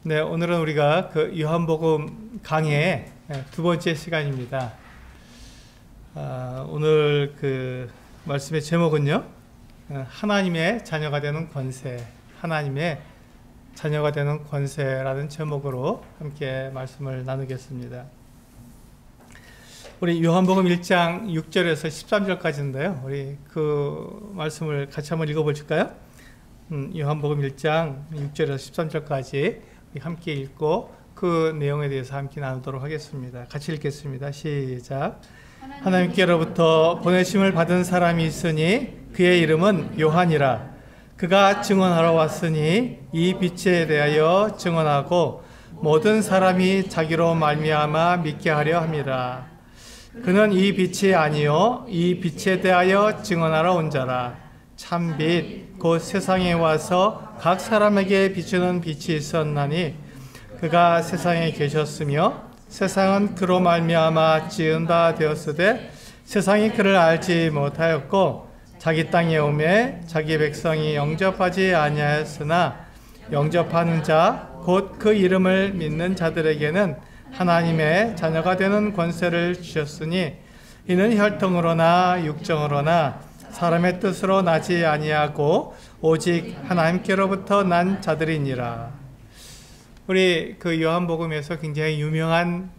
네, 오늘은 우리가 그 요한복음 강의 두 번째 시간입니다. 오늘 그 말씀의 제목은요, 하나님의 자녀가 되는 권세, 하나님의 자녀가 되는 권세라는 제목으로 함께 말씀을 나누겠습니다. 우리 요한복음 1장 6절에서 13절까지인데요. 우리 그 말씀을 같이 한번 읽어보실까요? 요한복음 1장 6절에서 13절까지 함께 읽고 그 내용에 대해서 함께 나누도록 하겠습니다. 같이 읽겠습니다. 시작. 하나님께로부터 보내심을 받은 사람이 있으니 그의 이름은 요한이라. 그가 증언하러 왔으니 이 빛에 대하여 증언하고 모든 사람이 자기로 말미암아 믿게 하려 함이라. 그는 이 빛이 아니요 이 빛에 대하여 증언하러 온 자라. 참빛 곧 세상에 와서 각 사람에게 비추는 빛이 있었나니 그가 세상에 계셨으며 세상은 그로 말미암아 지은 바 되었으되 세상이 그를 알지 못하였고 자기 땅에 오매 자기 백성이 영접하지 아니하였으나 영접하는 자 곧 그 이름을 믿는 자들에게는 하나님의 자녀가 되는 권세를 주셨으니 이는 혈통으로나 육정으로나 사람의 뜻으로 나지 아니하고 오직 하나님께로부터 난 자들이니라. 우리 그 요한복음에서 굉장히 유명한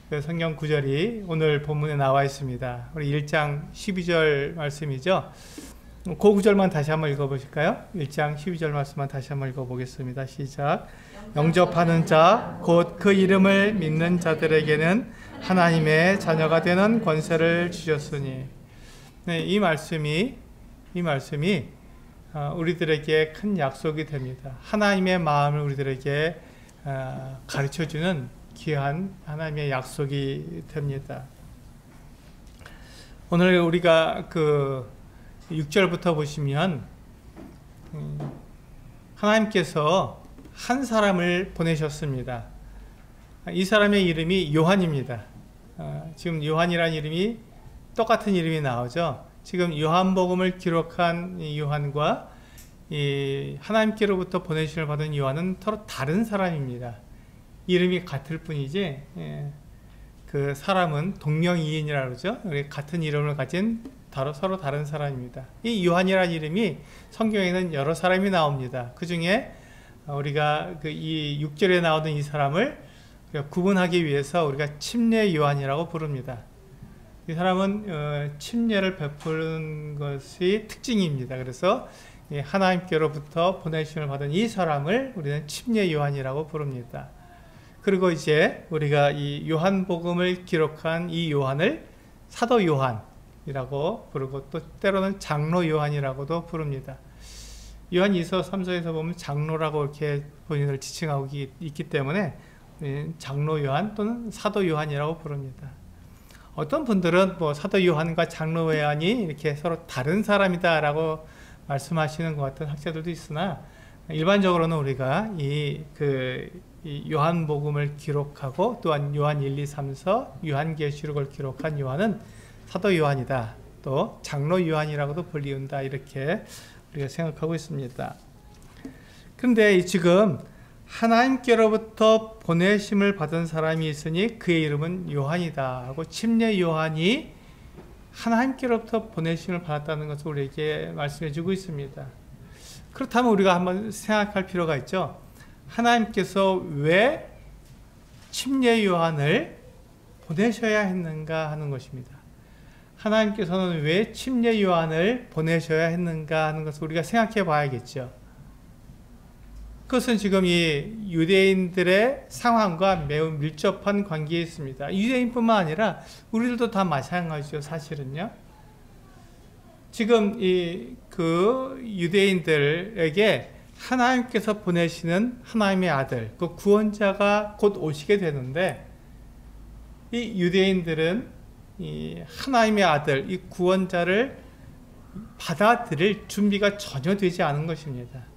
그 성경 구절이 오늘 본문에 나와 있습니다. 우리 1장 12절 말씀이죠. 그 구절만 다시 한번 읽어보실까요? 1장 12절 말씀만 다시 한번 읽어보겠습니다. 시작. 영접하는 자 곧 그 이름을 믿는 자들에게는 하나님의 자녀가 되는 권세를 주셨으니. 네, 이 말씀이 우리들에게 큰 약속이 됩니다. 하나님의 마음을 우리들에게 가르쳐주는 귀한 하나님의 약속이 됩니다. 오늘 우리가 그 6절부터 보시면 하나님께서 한 사람을 보내셨습니다. 이 사람의 이름이 요한입니다. 지금 요한이라는 이름이 똑같은 이름이 나오죠. 지금 요한복음을 기록한 이 요한과 이 하나님께로부터 보내심을 받은 요한은 서로 다른 사람입니다. 이름이 같을 뿐이지 그 사람은 동명이인이라고 그러죠. 같은 이름을 가진 서로 다른 사람입니다. 이 요한이라는 이름이 성경에는 여러 사람이 나옵니다. 그 중에 우리가 이 6절에 나오는 이 사람을 구분하기 위해서 우리가 침례 요한이라고 부릅니다. 이 사람은 침례를 베푸는 것이 특징입니다. 그래서 하나님께로부터 보내심을 받은 이 사람을 우리는 침례 요한이라고 부릅니다. 그리고 이제 우리가 이 요한복음을 기록한 이 요한을 사도 요한이라고 부르고 또 때로는 장로 요한이라고도 부릅니다. 요한 2서 3서에서 보면 장로라고 이렇게 본인을 지칭하고 있기 때문에 장로 요한 또는 사도 요한이라고 부릅니다. 어떤 분들은 뭐 사도 요한과 장로 요한이 이렇게 서로 다른 사람이다라고 말씀하시는 것 같은 학자들도 있으나 일반적으로는 우리가 이 요한복음을 기록하고 또한 요한 1, 2, 3서, 요한계시록을 기록한 요한은 사도 요한이다. 또 장로 요한이라고도 불리운다. 이렇게 우리가 생각하고 있습니다. 그런데 지금 하나님께로부터 보내심을 받은 사람이 있으니 그의 이름은 요한이다 하고 침례 요한이 하나님께로부터 보내심을 받았다는 것을 우리에게 말씀해 주고 있습니다. 그렇다면 우리가 한번 생각할 필요가 있죠. 하나님께서 왜 침례 요한을 보내셔야 했는가 하는 것입니다. 하나님께서는 왜 침례 요한을 보내셔야 했는가 하는 것을 우리가 생각해 봐야겠죠. 그것은 지금 이 유대인들의 상황과 매우 밀접한 관계에 있습니다. 유대인뿐만 아니라 우리들도 다 마찬가지죠, 사실은요. 지금 그 유대인들에게 하나님께서 보내시는 하나님의 아들, 그 구원자가 곧 오시게 되는데 이 유대인들은 이 하나님의 아들, 이 구원자를 받아들일 준비가 전혀 되지 않은 것입니다.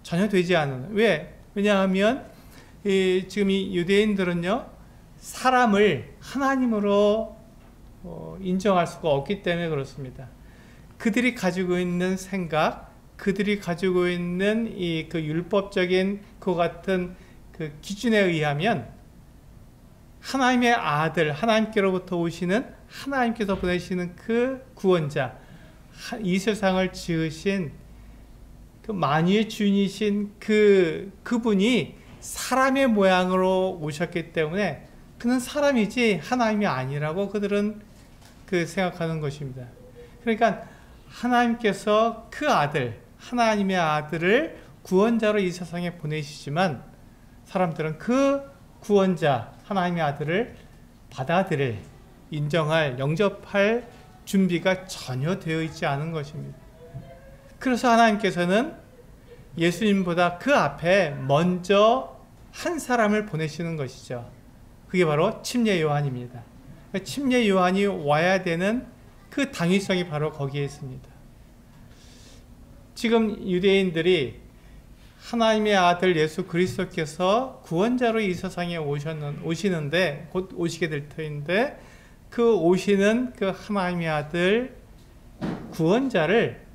전혀 되지 않은. 왜? 왜냐하면 지금 이 유대인들은요 사람을 하나님으로 인정할 수가 없기 때문에 그렇습니다. 그들이 가지고 있는 생각, 그들이 가지고 있는 그 율법적인 그 같은 그 기준에 의하면 하나님의 아들, 하나님께로부터 오시는, 하나님께서 보내시는 그 구원자, 이 세상을 지으신 그 만유의 주인이신 그분이 사람의 모양으로 오셨기 때문에 그는 사람이지 하나님이 아니라고 그들은 생각하는 것입니다. 그러니까 하나님께서 그 아들, 하나님의 아들을 구원자로 이 세상에 보내시지만 사람들은 그 구원자, 하나님의 아들을 받아들일, 인정할, 영접할 준비가 전혀 되어 있지 않은 것입니다. 그래서 하나님께서는 예수님보다 그 앞에 먼저 한 사람을 보내시는 것이죠. 그게 바로 침례 요한입니다. 침례 요한이 와야 되는 그 당위성이 바로 거기에 있습니다. 지금 유대인들이 하나님의 아들 예수 그리스도께서 구원자로 이 세상에 오시는데, 곧 오시게 될 터인데, 그 오시는 그 하나님의 아들 구원자를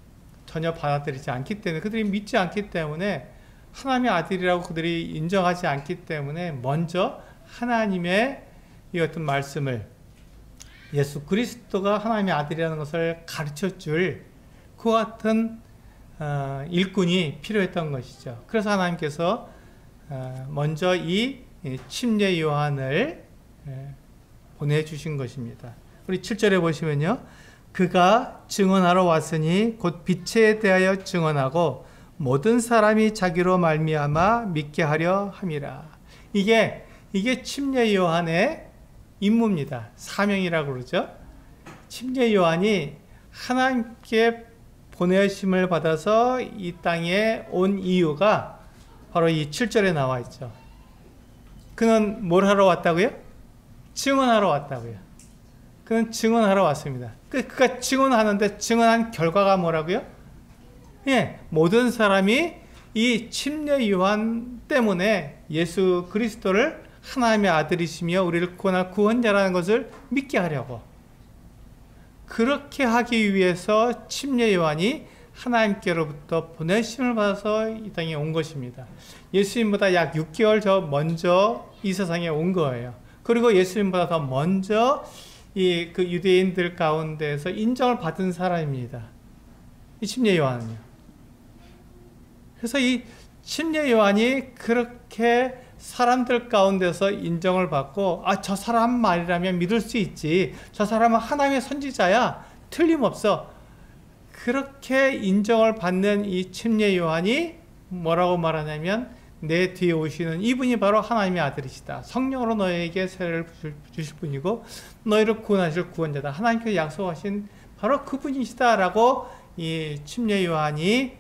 전혀 받아들이지 않기 때문에, 그들이 믿지 않기 때문에, 하나님의 아들이라고 그들이 인정하지 않기 때문에 먼저 하나님의 이 어떤 말씀을, 예수 그리스도가 하나님의 아들이라는 것을 가르쳐줄 그 같은 일꾼이 필요했던 것이죠. 그래서 하나님께서 먼저 이 침례 요한을 보내주신 것입니다. 우리 7절에 보시면요, 그가 증언하러 왔으니 곧 빛에 대하여 증언하고 모든 사람이 자기로 말미암아 믿게 하려 함이라. 이게 침례 요한의 임무입니다. 사명이라고 그러죠. 침례 요한이 하나님께 보내심을 받아서 이 땅에 온 이유가 바로 이 7절에 나와 있죠. 그는 뭘 하러 왔다고요? 증언하러 왔다고요. 그는 증언하러 왔습니다. 그가 증언하는데 증언한 결과가 뭐라고요? 예, 모든 사람이 이 침례 요한 때문에 예수 그리스도를 하나님의 아들이시며 우리를 구원할 구원자라는 것을 믿게 하려고, 그렇게 하기 위해서 침례 요한이 하나님께로부터 보내심을 받아서 이 땅에 온 것입니다. 예수님보다 약 6개월 더 먼저 이 세상에 온 거예요. 그리고 예수님보다 더 먼저 그 유대인들 가운데서 인정을 받은 사람입니다. 이 침례 요한은요. 그래서 이 침례 요한이 그렇게 사람들 가운데서 인정을 받고, 저 사람 말이라면 믿을 수 있지, 저 사람은 하나님의 선지자야, 틀림없어, 그렇게 인정을 받는 이 침례 요한이 뭐라고 말하냐면, 내 뒤에 오시는 이분이 바로 하나님의 아들이시다, 성령으로 너에게 세례를 주실 분이고 너희를 구원하실 구원자다, 하나님께서 약속하신 바로 그분이시다 라고 이 침례 요한이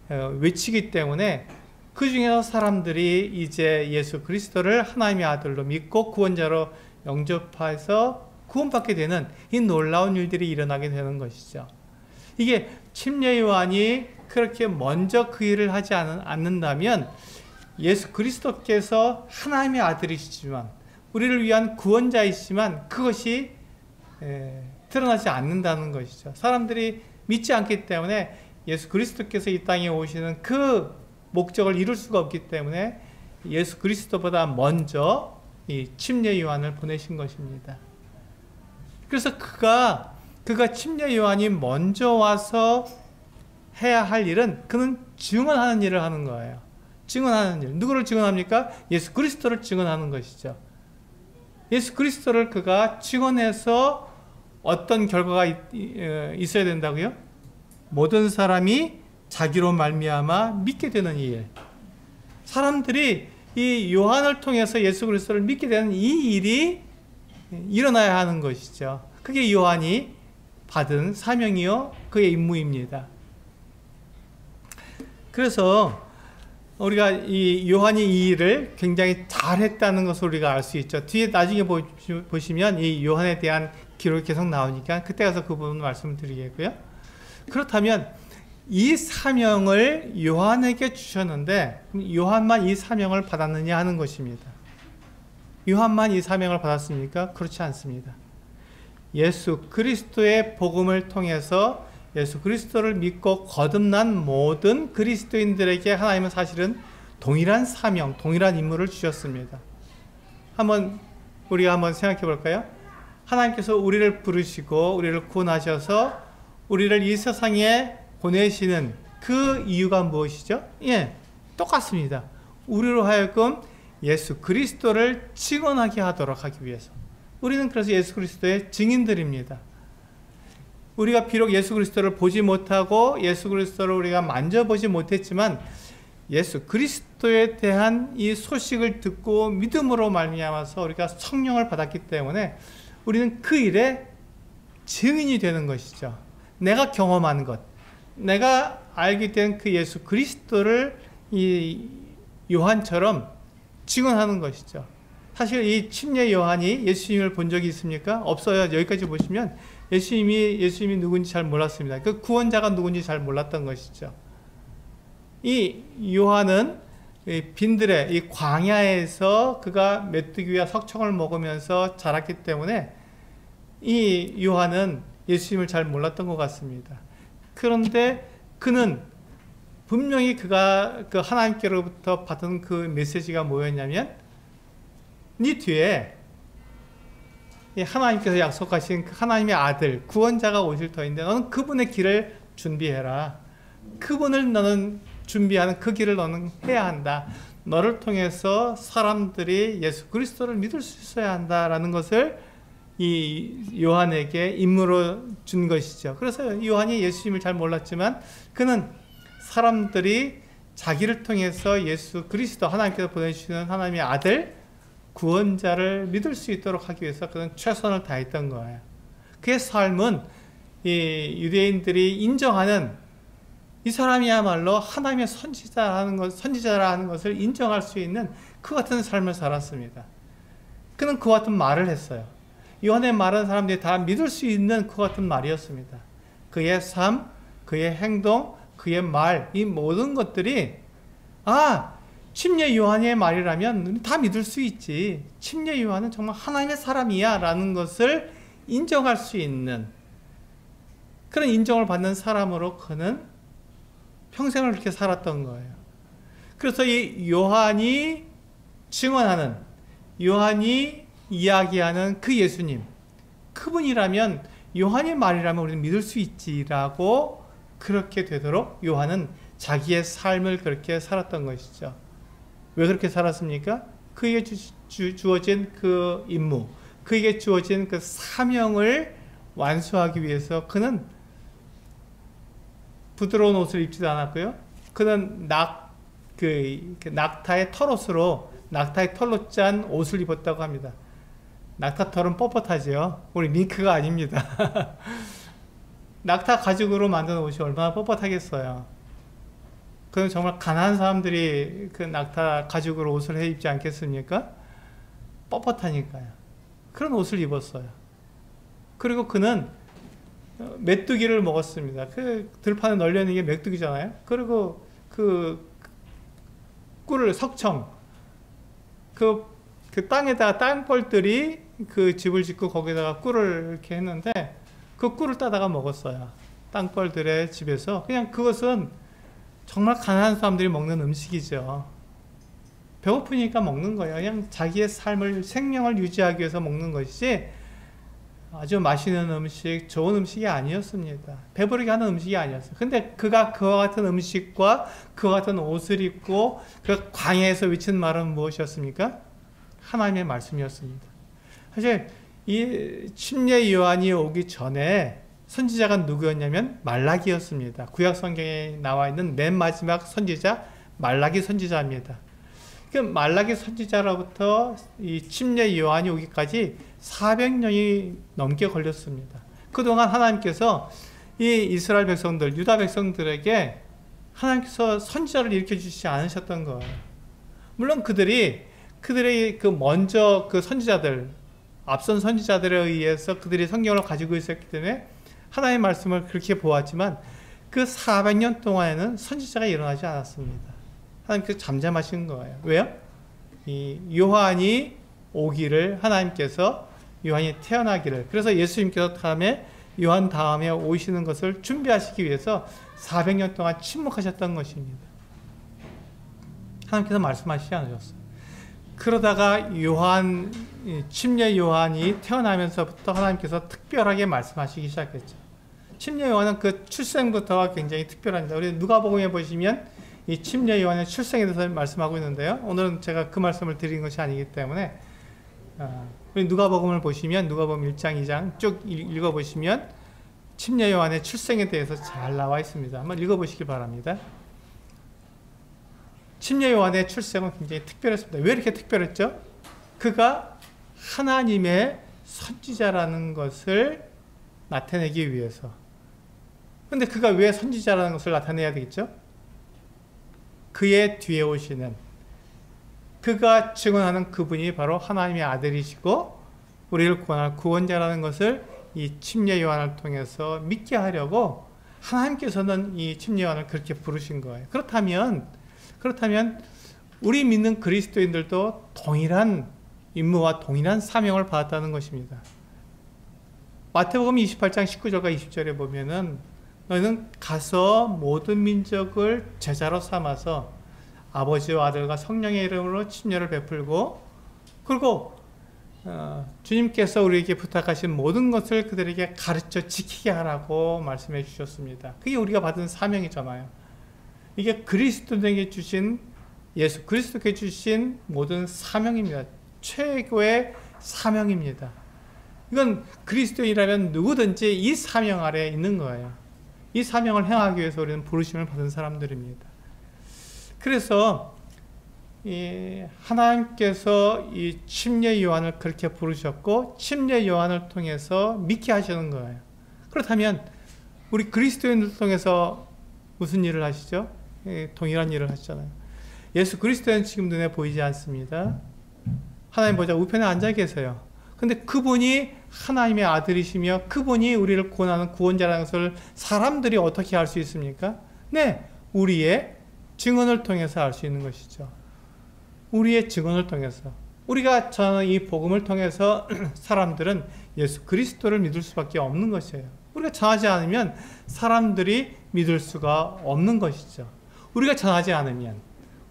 외치기 때문에, 그 중에서 사람들이 이제 예수 그리스도를 하나님의 아들로 믿고 구원자로 영접해서 구원받게 되는 이 놀라운 일들이 일어나게 되는 것이죠. 이게 침례 요한이 그렇게 먼저 그 일을 하지 않는다면 예수 그리스도께서 하나님의 아들이시지만, 우리를 위한 구원자이시지만 그것이 드러나지 않는다는 것이죠. 사람들이 믿지 않기 때문에 예수 그리스도께서 이 땅에 오시는 그 목적을 이룰 수가 없기 때문에 예수 그리스도보다 먼저 이 침례 요한을 보내신 것입니다. 그래서 그가 침례 요한이 먼저 와서 해야 할 일은, 그는 증언하는 일을 하는 거예요. 증언하는 일. 누구를 증언합니까? 예수 그리스도를 증언하는 것이죠. 예수 그리스도를 그가 증언해서 어떤 결과가 있어야 된다고요? 모든 사람이 자기로 말미암아 믿게 되는 일. 사람들이 이 요한을 통해서 예수 그리스도를 믿게 되는 이 일이 일어나야 하는 것이죠. 그게 요한이 받은 사명이요, 그의 임무입니다. 그래서 우리가 이 요한이 이 일을 굉장히 잘했다는 것을 우리가 알 수 있죠. 뒤에 나중에 보시면 이 요한에 대한 기록이 계속 나오니까 그때 가서 그 부분 말씀을 드리겠고요. 그렇다면 이 사명을 요한에게 주셨는데 요한만 이 사명을 받았느냐 하는 것입니다. 요한만 이 사명을 받았습니까? 그렇지 않습니다. 예수 그리스도의 복음을 통해서 예수 그리스도를 믿고 거듭난 모든 그리스도인들에게 하나님은 사실은 동일한 사명, 동일한 임무를 주셨습니다. 우리가 한번 생각해 볼까요? 하나님께서 우리를 부르시고 우리를 구원하셔서 우리를 이 세상에 보내시는 그 이유가 무엇이죠? 똑같습니다. 우리로 하여금 예수 그리스도를 증언하게 하도록 하기 위해서. 우리는 그래서 예수 그리스도의 증인들입니다. 우리가 비록 예수 그리스도를 보지 못하고 예수 그리스도를 우리가 만져보지 못했지만 예수 그리스도에 대한 이 소식을 듣고 믿음으로 말미암아서 우리가 성령을 받았기 때문에 우리는 그 일에 증인이 되는 것이죠. 내가 경험한 것, 내가 알게 된 그 예수 그리스도를 이 요한처럼 증언하는 것이죠. 사실 이 침례 요한이 예수님을 본 적이 있습니까? 없어요. 여기까지 보시면 예수님이 누군지 잘 몰랐습니다. 그 구원자가 누군지 잘 몰랐던 것이죠. 이 요한은 빈들의 이 광야에서 그가 메뚜기와 석청을 먹으면서 자랐기 때문에 이 요한은 예수님을 잘 몰랐던 것 같습니다. 그런데 그는 분명히 그가 그 하나님께로부터 받은 그 메시지가 뭐였냐면 네 뒤에 하나님께서 약속하신 하나님의 아들 구원자가 오실 터인데 너는 그분의 길을 준비해라. 그분을 너는 준비하는 그 길을 너는 해야 한다. 너를 통해서 사람들이 예수 그리스도를 믿을 수 있어야 한다라는 것을 이 요한에게 임무로 준 것이죠. 그래서 요한이 예수님을 잘 몰랐지만 그는 사람들이 자기를 통해서 예수 그리스도 하나님께서 보내주시는 하나님의 아들 구원자를 믿을 수 있도록 하기 위해서 그는 최선을 다했던 거예요. 그의 삶은 이 유대인들이 인정하는 이 사람이야말로 하나님의 선지자라는 것을 인정할 수 있는 그 같은 삶을 살았습니다. 그는 그 같은 말을 했어요. 요한의 말은 사람들이 다 믿을 수 있는 그 같은 말이었습니다. 그의 삶, 그의 행동, 그의 말, 이 모든 것들이 침례 요한의 말이라면 다 믿을 수 있지. 침례 요한은 정말 하나님의 사람이야 라는 것을 인정할 수 있는 그런 인정을 받는 사람으로 그는 평생을 그렇게 살았던 거예요. 그래서 이 요한이 증언하는, 요한이 이야기하는 그 예수님, 그분이라면 요한의 말이라면 우리는 믿을 수 있지라고 그렇게 되도록 요한은 자기의 삶을 그렇게 살았던 것이죠. 왜 그렇게 살았습니까? 그에게 주어진 그 임무, 그에게 주어진 그 사명을 완수하기 위해서 그는 부드러운 옷을 입지도 않았고요. 그는 낙타의 털옷으로, 낙타의 털로 짠 옷을 입었다고 합니다. 낙타 털은 뻣뻣하죠. 우리 밍크가 아닙니다. 낙타 가죽으로 만든 옷이 얼마나 뻣뻣하겠어요. 그건 정말 가난한 사람들이 그 낙타 가죽으로 옷을 해 입지 않겠습니까? 뻣뻣하니까요. 그런 옷을 입었어요. 그리고 그는 메뚜기를 먹었습니다. 그 들판에 널려있는 게 메뚜기잖아요. 그리고 그 꿀을, 석청, 그 땅에다가 땅벌들이 그 집을 짓고 거기다가 꿀을 이렇게 했는데 그 꿀을 따다가 먹었어요. 땅벌들의 집에서. 그냥 그것은 정말 가난한 사람들이 먹는 음식이죠. 배고프니까 먹는 거예요. 그냥 자기의 삶을, 생명을 유지하기 위해서 먹는 것이지 아주 맛있는 음식, 좋은 음식이 아니었습니다. 배부르게 하는 음식이 아니었어요. 근데 그가 그와 같은 음식과 그와 같은 옷을 입고 그 광야에서 외친 말은 무엇이었습니까? 하나님의 말씀이었습니다. 사실 이 침례 요한이 오기 전에 선지자가 누구였냐면 말라기였습니다. 구약 성경에 나와 있는 맨 마지막 선지자 말라기 선지자입니다. 그 말라기 선지자로부터 이 침례 요한이 오기까지 400년이 넘게 걸렸습니다. 그동안 하나님께서 이 이스라엘 백성들, 유다 백성들에게 하나님께서 선지자를 일으켜 주시지 않으셨던 거예요. 물론 그들이 그 먼저 그 선지자들, 앞선 선지자들에 의해서 그들이 성경을 가지고 있었기 때문에 하나님의 말씀을 그렇게 보았지만 그 400년 동안에는 선지자가 일어나지 않았습니다. 하나님께서 잠잠하신 거예요. 왜요? 이 요한이 오기를, 하나님께서 요한이 태어나기를, 그래서 예수님께서 다음에 요한 다음에 오시는 것을 준비하시기 위해서 400년 동안 침묵하셨던 것입니다. 하나님께서 말씀하시지 않으셨어요. 그러다가 침례 요한이 태어나면서부터 하나님께서 특별하게 말씀하시기 시작했죠. 침례 요한은 그 출생부터가 굉장히 특별합니다. 우리 누가복음에 보시면 이 침례 요한의 출생에 대해서 말씀하고 있는데요. 오늘은 제가 그 말씀을 드리는 것이 아니기 때문에 우리 누가복음을 보시면 누가복음 1장, 2장 쭉 읽어보시면 침례 요한의 출생에 대해서 잘 나와 있습니다. 한번 읽어보시기 바랍니다. 침례 요한의 출생은 굉장히 특별했습니다. 왜 이렇게 특별했죠? 그가 하나님의 선지자라는 것을 나타내기 위해서. 근데 그가 왜 선지자라는 것을 나타내야 되겠죠? 그의 뒤에 오시는, 그가 증언하는 그분이 바로 하나님의 아들이시고 우리를 구원할 구원자라는 것을 이 침례 요한을 통해서 믿게 하려고 하나님께서는 이 침례 요한을 그렇게 부르신 거예요. 그렇다면 우리 믿는 그리스도인들도 동일한 임무와 동일한 사명을 받았다는 것입니다. 마태복음 28장 19절과 20절에 보면은 너희는 가서 모든 민족을 제자로 삼아서 아버지와 아들과 성령의 이름으로 침례를 베풀고, 그리고 주님께서 우리에게 부탁하신 모든 것을 그들에게 가르쳐 지키게 하라고 말씀해 주셨습니다. 그게 우리가 받은 사명이잖아요. 이게 그리스도에게 주신, 예수 그리스도께 주신 모든 사명입니다. 최고의 사명입니다. 이건 그리스도인이라면 누구든지 이 사명 아래에 있는 거예요. 이 사명을 행하기 위해서 우리는 부르심을 받은 사람들입니다. 그래서 하나님께서 이 침례 요한을 그렇게 부르셨고 침례 요한을 통해서 믿게 하시는 거예요. 그렇다면 우리 그리스도인들 통해서 무슨 일을 하시죠? 동일한 일을 하시잖아요. 예수 그리스도는 지금 눈에 보이지 않습니다. 하나님 보좌 우편에 앉아 계세요. 근데 그분이 하나님의 아들이시며 그분이 우리를 구원하는 구원자라는 것을 사람들이 어떻게 알 수 있습니까? 네, 우리의 증언을 통해서 알 수 있는 것이죠. 우리의 증언을 통해서, 우리가 전하는 이 복음을 통해서 사람들은 예수 그리스도를 믿을 수밖에 없는 것이에요. 우리가 전하지 않으면 사람들이 믿을 수가 없는 것이죠. 우리가 전하지 않으면,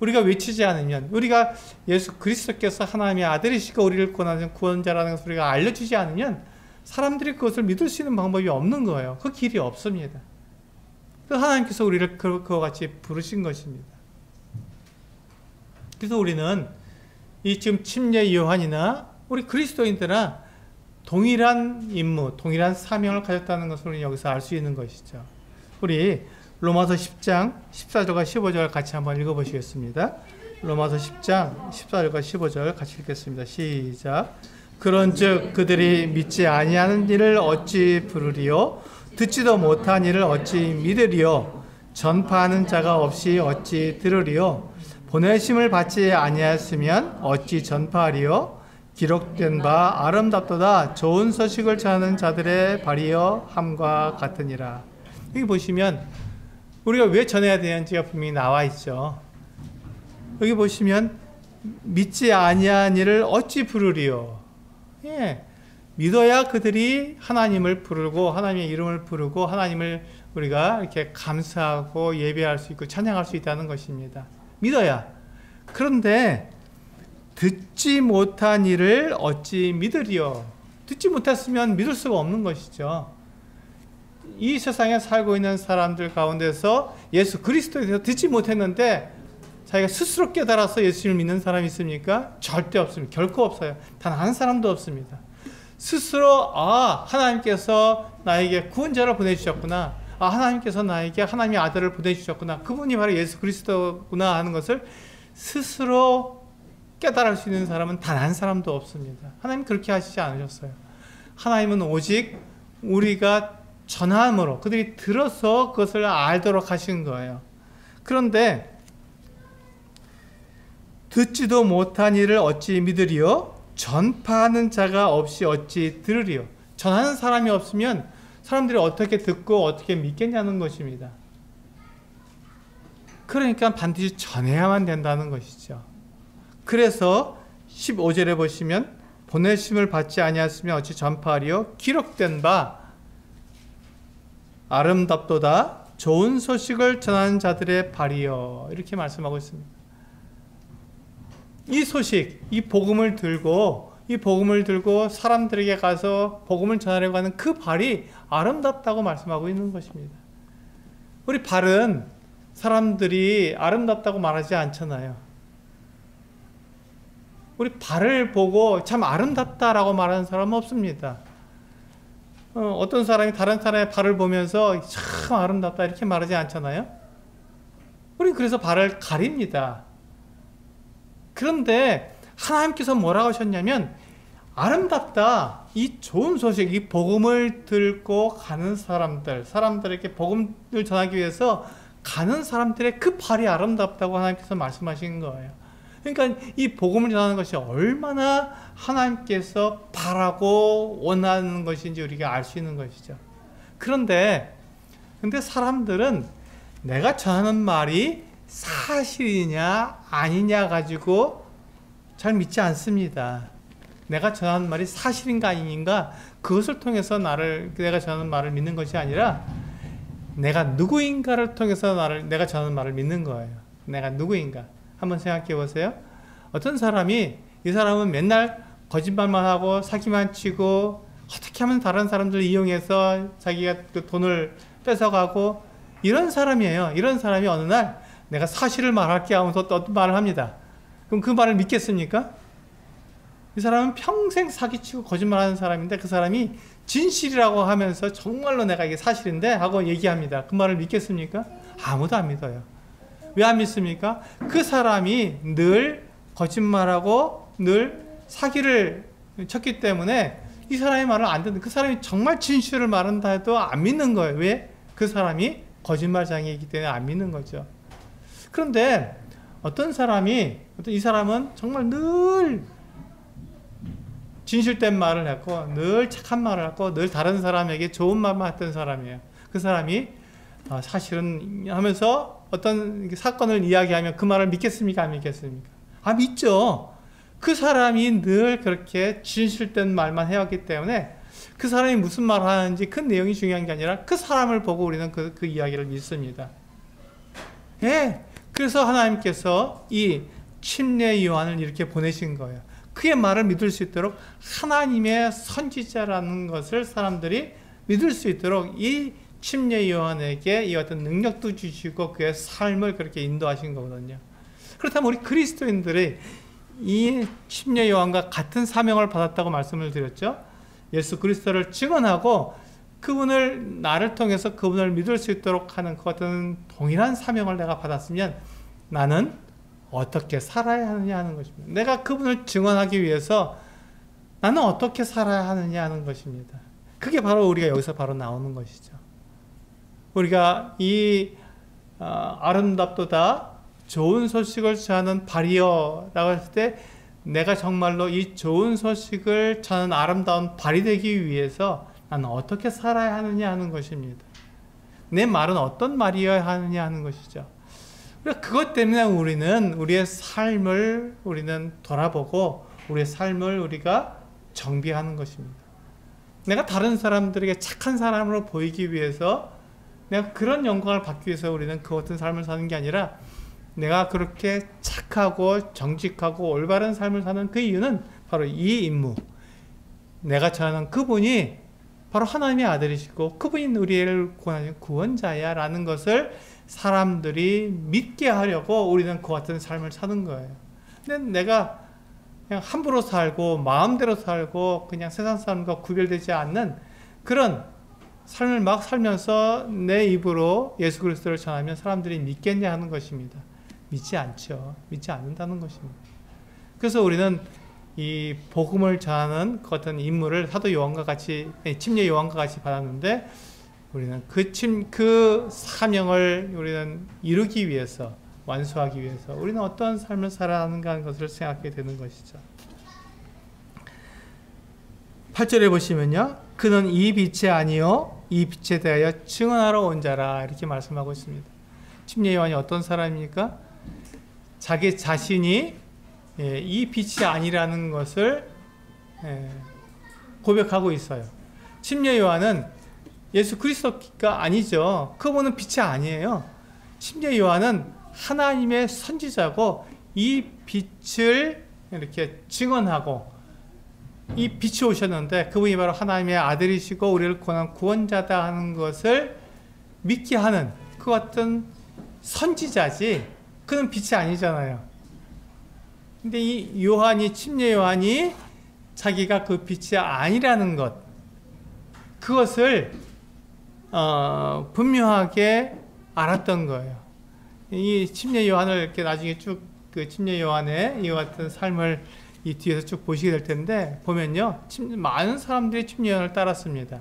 우리가 외치지 않으면, 우리가 예수 그리스도께서 하나님의 아들이시고 우리를 구원하는 구원자라는 것을 우리가 알려주지 않으면 사람들이 그것을 믿을 수 있는 방법이 없는 거예요. 그 길이 없습니다. 그래서 하나님께서 우리를 그와 같이 부르신 것입니다. 그래서 우리는 이 지금 침례 요한이나 우리 그리스도인들은 동일한 임무, 동일한 사명을 가졌다는 것을 우리는 여기서 알 수 있는 것이죠. 우리 로마서 10장 14절과 15절 같이 한번 읽어보시겠습니다. 로마서 10장 14절과 15절 같이 읽겠습니다. 시작. 그런즉 그들이 믿지 아니하는 일을 어찌 부르리요? 듣지도 못한 일을 어찌 믿으리요? 전파하는 자가 없이 어찌 들으리요? 보내심을 받지 아니하였으면 어찌 전파하리요? 기록된 바 아름답도다 좋은 소식을 전하는 자들의 발이여 함과 같으니라. 여기 보시면 우리가 왜 전해야 되는지가 분명히 나와 있죠. 여기 보시면 믿지 아니한 일을 어찌 부르리요? 예, 믿어야 그들이 하나님을 부르고 하나님의 이름을 부르고 하나님을 우리가 이렇게 감사하고 예배할 수 있고 찬양할 수 있다는 것입니다. 믿어야. 그런데 듣지 못한 일을 어찌 믿으리요? 듣지 못했으면 믿을 수가 없는 것이죠. 이 세상에 살고 있는 사람들 가운데서 예수 그리스도에 대해서 듣지 못했는데 자기가 스스로 깨달아서 예수님을 믿는 사람이 있습니까? 절대 없습니다. 결코 없어요. 단 한 사람도 없습니다. 스스로 하나님께서 나에게 구원자를 보내주셨구나. 하나님께서 나에게 하나님의 아들을 보내주셨구나. 그분이 바로 예수 그리스도구나 하는 것을 스스로 깨달을 수 있는 사람은 단 한 사람도 없습니다. 하나님 그렇게 하시지 않으셨어요. 하나님은 오직 우리가 전함으로 그들이 들어서 그것을 알도록 하신 거예요. 그런데 듣지도 못한 일을 어찌 믿으리요? 전파하는 자가 없이 어찌 들으리요? 전하는 사람이 없으면 사람들이 어떻게 듣고 어떻게 믿겠냐는 것입니다. 그러니까 반드시 전해야만 된다는 것이죠. 그래서 15절에 보시면 보내심을 받지 아니하였으면 어찌 전파하리요? 기록된 바 아름답도다 좋은 소식을 전하는 자들의 발이요. 이렇게 말씀하고 있습니다. 이 소식, 이 복음을 들고 사람들에게 가서 복음을 전하려고 하는 그 발이 아름답다고 말씀하고 있는 것입니다. 우리 발은 사람들이 아름답다고 말하지 않잖아요. 우리 발을 보고 참 아름답다라고 말하는 사람은 없습니다. 어떤 사람이 다른 사람의 발을 보면서 참 아름답다 이렇게 말하지 않잖아요. 우리는 그래서 발을 가립니다. 그런데 하나님께서 뭐라고 하셨냐면 아름답다, 이 좋은 소식, 이 복음을 들고 가는 사람들에게 복음을 전하기 위해서 가는 사람들의 그 발이 아름답다고 하나님께서 말씀하신 거예요. 그러니까 이 복음을 전하는 것이 얼마나 하나님께서 바라고 원하는 것인지 우리가 알 수 있는 것이죠. 근데 사람들은 내가 전하는 말이 사실이냐 아니냐 가지고 잘 믿지 않습니다. 내가 전하는 말이 사실인가 아닌가 그것을 통해서 내가 전하는 말을 믿는 것이 아니라 내가 누구인가를 통해서 내가 전하는 말을 믿는 거예요. 내가 누구인가. 한번 생각해 보세요. 어떤 사람이 이 사람은 맨날 거짓말만 하고 사기만 치고 어떻게 하면 다른 사람들을 이용해서 자기가 그 돈을 뺏어가고 이런 사람이에요. 이런 사람이 어느 날 내가 사실을 말할게 하면서 또 어떤 말을 합니다. 그럼 그 말을 믿겠습니까? 이 사람은 평생 사기치고 거짓말하는 사람인데 그 사람이 진실이라고 하면서 정말로 내가 이게 사실인데 하고 얘기합니다. 그 말을 믿겠습니까? 아무도 안 믿어요. 왜 안 믿습니까? 그 사람이 늘 거짓말하고 늘 사기를 쳤기 때문에 이 사람의 말을 안 듣는, 그 사람이 정말 진실을 말한다 해도 안 믿는 거예요. 왜? 그 사람이 거짓말장애이기 때문에 안 믿는 거죠. 그런데 이 사람은 정말 늘 진실된 말을 했고 늘 착한 말을 했고 늘 다른 사람에게 좋은 말만 했던 사람이에요. 그 사람이 사실은 하면서 어떤 사건을 이야기하면 그 말을 믿겠습니까? 안 믿겠습니까? 믿죠. 그 사람이 늘 그렇게 진실된 말만 해왔기 때문에 그 사람이 무슨 말을 하는지 그 내용이 중요한 게 아니라 그 사람을 보고 우리는 그 이야기를 믿습니다. 예. 그래서 하나님께서 이 침례 요한을 이렇게 보내신 거예요. 그의 말을 믿을 수 있도록 하나님의 선지자라는 것을 사람들이 믿을 수 있도록 이 침례 요한에게 이 어떤 능력도 주시고 그의 삶을 그렇게 인도하신 거거든요. 그렇다면 우리 그리스도인들이 이 침례 요한과 같은 사명을 받았다고 말씀을 드렸죠. 예수 그리스도를 증언하고 그분을 나를 통해서 그분을 믿을 수 있도록 하는 그 어떤 동일한 사명을 내가 받았으면 나는 어떻게 살아야 하느냐 하는 것입니다. 내가 그분을 증언하기 위해서 나는 어떻게 살아야 하느냐 하는 것입니다. 그게 바로 우리가 여기서 바로 나오는 것이죠. 우리가 이 아름답도다 좋은 소식을 전하는 발이여 라고 했을 때 내가 정말로 이 좋은 소식을 전하는 아름다운 발이 되기 위해서 나는 어떻게 살아야 하느냐 하는 것입니다. 내 말은 어떤 말이어야 하느냐 하는 것이죠. 그것 때문에 우리의 삶을 돌아보고 우리의 삶을 우리가 정비하는 것입니다. 내가 다른 사람들에게 착한 사람으로 보이기 위해서 내가 그런 영광을 받기 위해서 우리는 그 어떤 삶을 사는 게 아니라 내가 그렇게 착하고 정직하고 올바른 삶을 사는 그 이유는 바로 이 임무, 내가 전하는 그분이 바로 하나님의 아들이시고 그분이 우리를 구원하신 구원자야 라는 것을 사람들이 믿게 하려고 우리는 그 같은 삶을 사는 거예요. 근데 내가 그냥 함부로 살고 마음대로 살고 그냥 세상 사람과 구별되지 않는 그런 삶을 막 살면서 내 입으로 예수 그리스도를 전하면 사람들이 믿겠냐 하는 것입니다. 믿지 않죠. 믿지 않는다는 것입니다. 그래서 우리는 이 복음을 전하는 그 어떤 임무를 사도 요한과 같이, 침례 요한과 같이 받았는데 우리는 그 사명을 우리는 이루기 위해서, 완수하기 위해서 우리는 어떤 삶을 살아야 하는가 하는 것을 생각하게 되는 것이죠. 8절에 보시면요. 그는 이 빛이 아니요 이 빛에 대하여 증언하러 온 자라 이렇게 말씀하고 있습니다. 침례 요한이 어떤 사람입니까? 자기 자신이 이 빛이 아니라는 것을 고백하고 있어요. 침례 요한은 예수 그리스도가 아니죠. 그분은 빛이 아니에요. 침례 요한은 하나님의 선지자고 이 빛을 이렇게 증언하고 이 빛이 오셨는데 그분이 바로 하나님의 아들이시고 우리를 구원자다 하는 것을 믿게 하는 그 같은 선지자지 그는 빛이 아니잖아요. 근데 이 요한이 침례 요한이 자기가 그 빛이 아니라는 것 그것을 분명하게 알았던 거예요. 이 침례 요한을 이렇게 나중에 쭉 그 침례 요한의 이와 같은 삶을 이 뒤에서 쭉 보시게 될 텐데 보면요 많은 사람들이 침례 요한을 따랐습니다.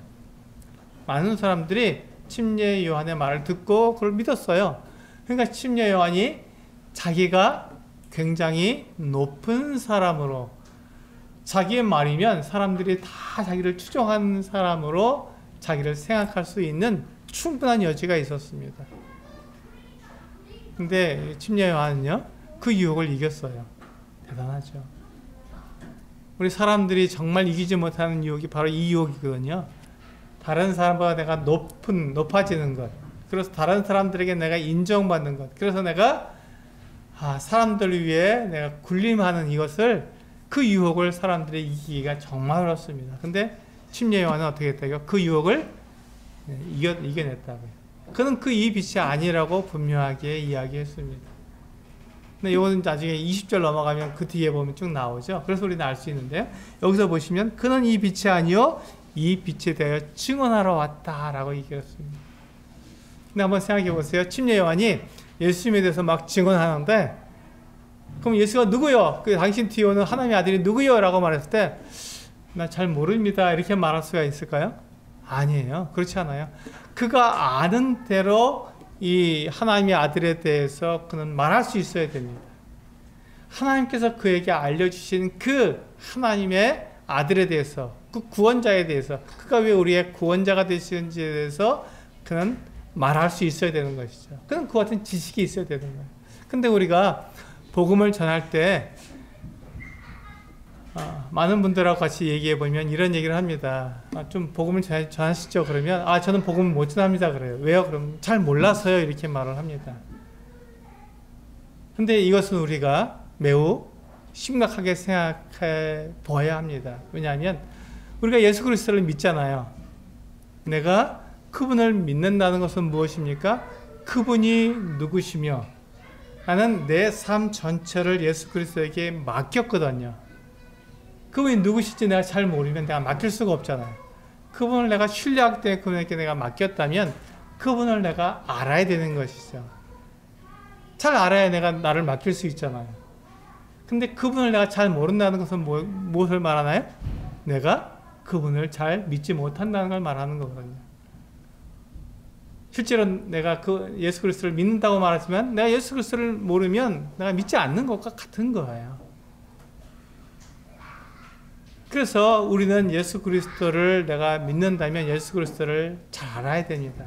많은 사람들이 침례 요한의 말을 듣고 그걸 믿었어요. 그러니까 침례 요한이 자기가 굉장히 높은 사람으로 자기의 말이면 사람들이 다 자기를 추종하는 사람으로 자기를 생각할 수 있는 충분한 여지가 있었습니다. 근데 침례 요한은요 그 유혹을 이겼어요. 대단하죠. 우리 사람들이 정말 이기지 못하는 유혹이 바로 이 유혹이거든요. 다른 사람보다 내가 높아지는 것. 그래서 다른 사람들에게 내가 인정받는 것. 그래서 내가 사람들을 위해 내가 군림하는 이것을 그 유혹을 사람들이 이기기가 정말 어렵습니다. 근데 침례 요한은 어떻게 했다고요? 그 유혹을 이겨냈다고요. 그는 그 이 빛이 아니라고 분명하게 이야기했습니다. 근데 이거는 나중에 20절 넘어가면 그 뒤에 보면 쭉 나오죠. 그래서 우리는 알 수 있는데요. 여기서 보시면 그는 이 빛이 아니요 이 빛에 대하여 증언하러 왔다라고 얘기했습니다. 근데 한번 생각해 보세요. 침례 요한이 예수님에 대해서 막 증언하는데 그럼 예수가 누구요? 당신 뒤에 오는 하나님의 아들이 누구요? 라고 말했을 때 나 잘 모릅니다. 이렇게 말할 수가 있을까요? 아니에요. 그렇지 않아요. 그가 아는 대로 이 하나님의 아들에 대해서 그는 말할 수 있어야 됩니다. 하나님께서 그에게 알려주신 그 하나님의 아들에 대해서 그 구원자에 대해서 그가 왜 우리의 구원자가 되시는지에 대해서 그는 말할 수 있어야 되는 것이죠. 그는 그 같은 지식이 있어야 되는 거예요. 근데 우리가 복음을 전할 때 많은 분들하고 같이 얘기해 보면 이런 얘기를 합니다. 좀 복음을 전하시죠. 그러면 저는 복음을 못 전합니다. 그래요. 왜요? 그럼 잘 몰라서요. 이렇게 말을 합니다. 근데 이것은 우리가 매우 심각하게 생각해 보아야 합니다. 왜냐하면 우리가 예수 그리스도를 믿잖아요. 내가 그분을 믿는다는 것은 무엇입니까? 그분이 누구시며 나는 내 삶 전체를 예수 그리스도에게 맡겼거든요. 그분이 누구실지 내가 잘 모르면 내가 맡길 수가 없잖아요. 그분을 내가 신뢰하기 때문에 그분에게 내가 맡겼다면 그분을 내가 알아야 되는 것이죠. 잘 알아야 내가 나를 맡길 수 있잖아요. 근데 그분을 내가 잘 모른다는 것은 무엇을 말하나요? 내가 그분을 잘 믿지 못한다는 걸 말하는 거거든요. 실제로 내가 그 예수 그리스도를 믿는다고 말하지만 내가 예수 그리스도를 모르면 내가 믿지 않는 것과 같은 거예요. 그래서 우리는 예수 그리스도를 내가 믿는다면 예수 그리스도를 잘 알아야 됩니다.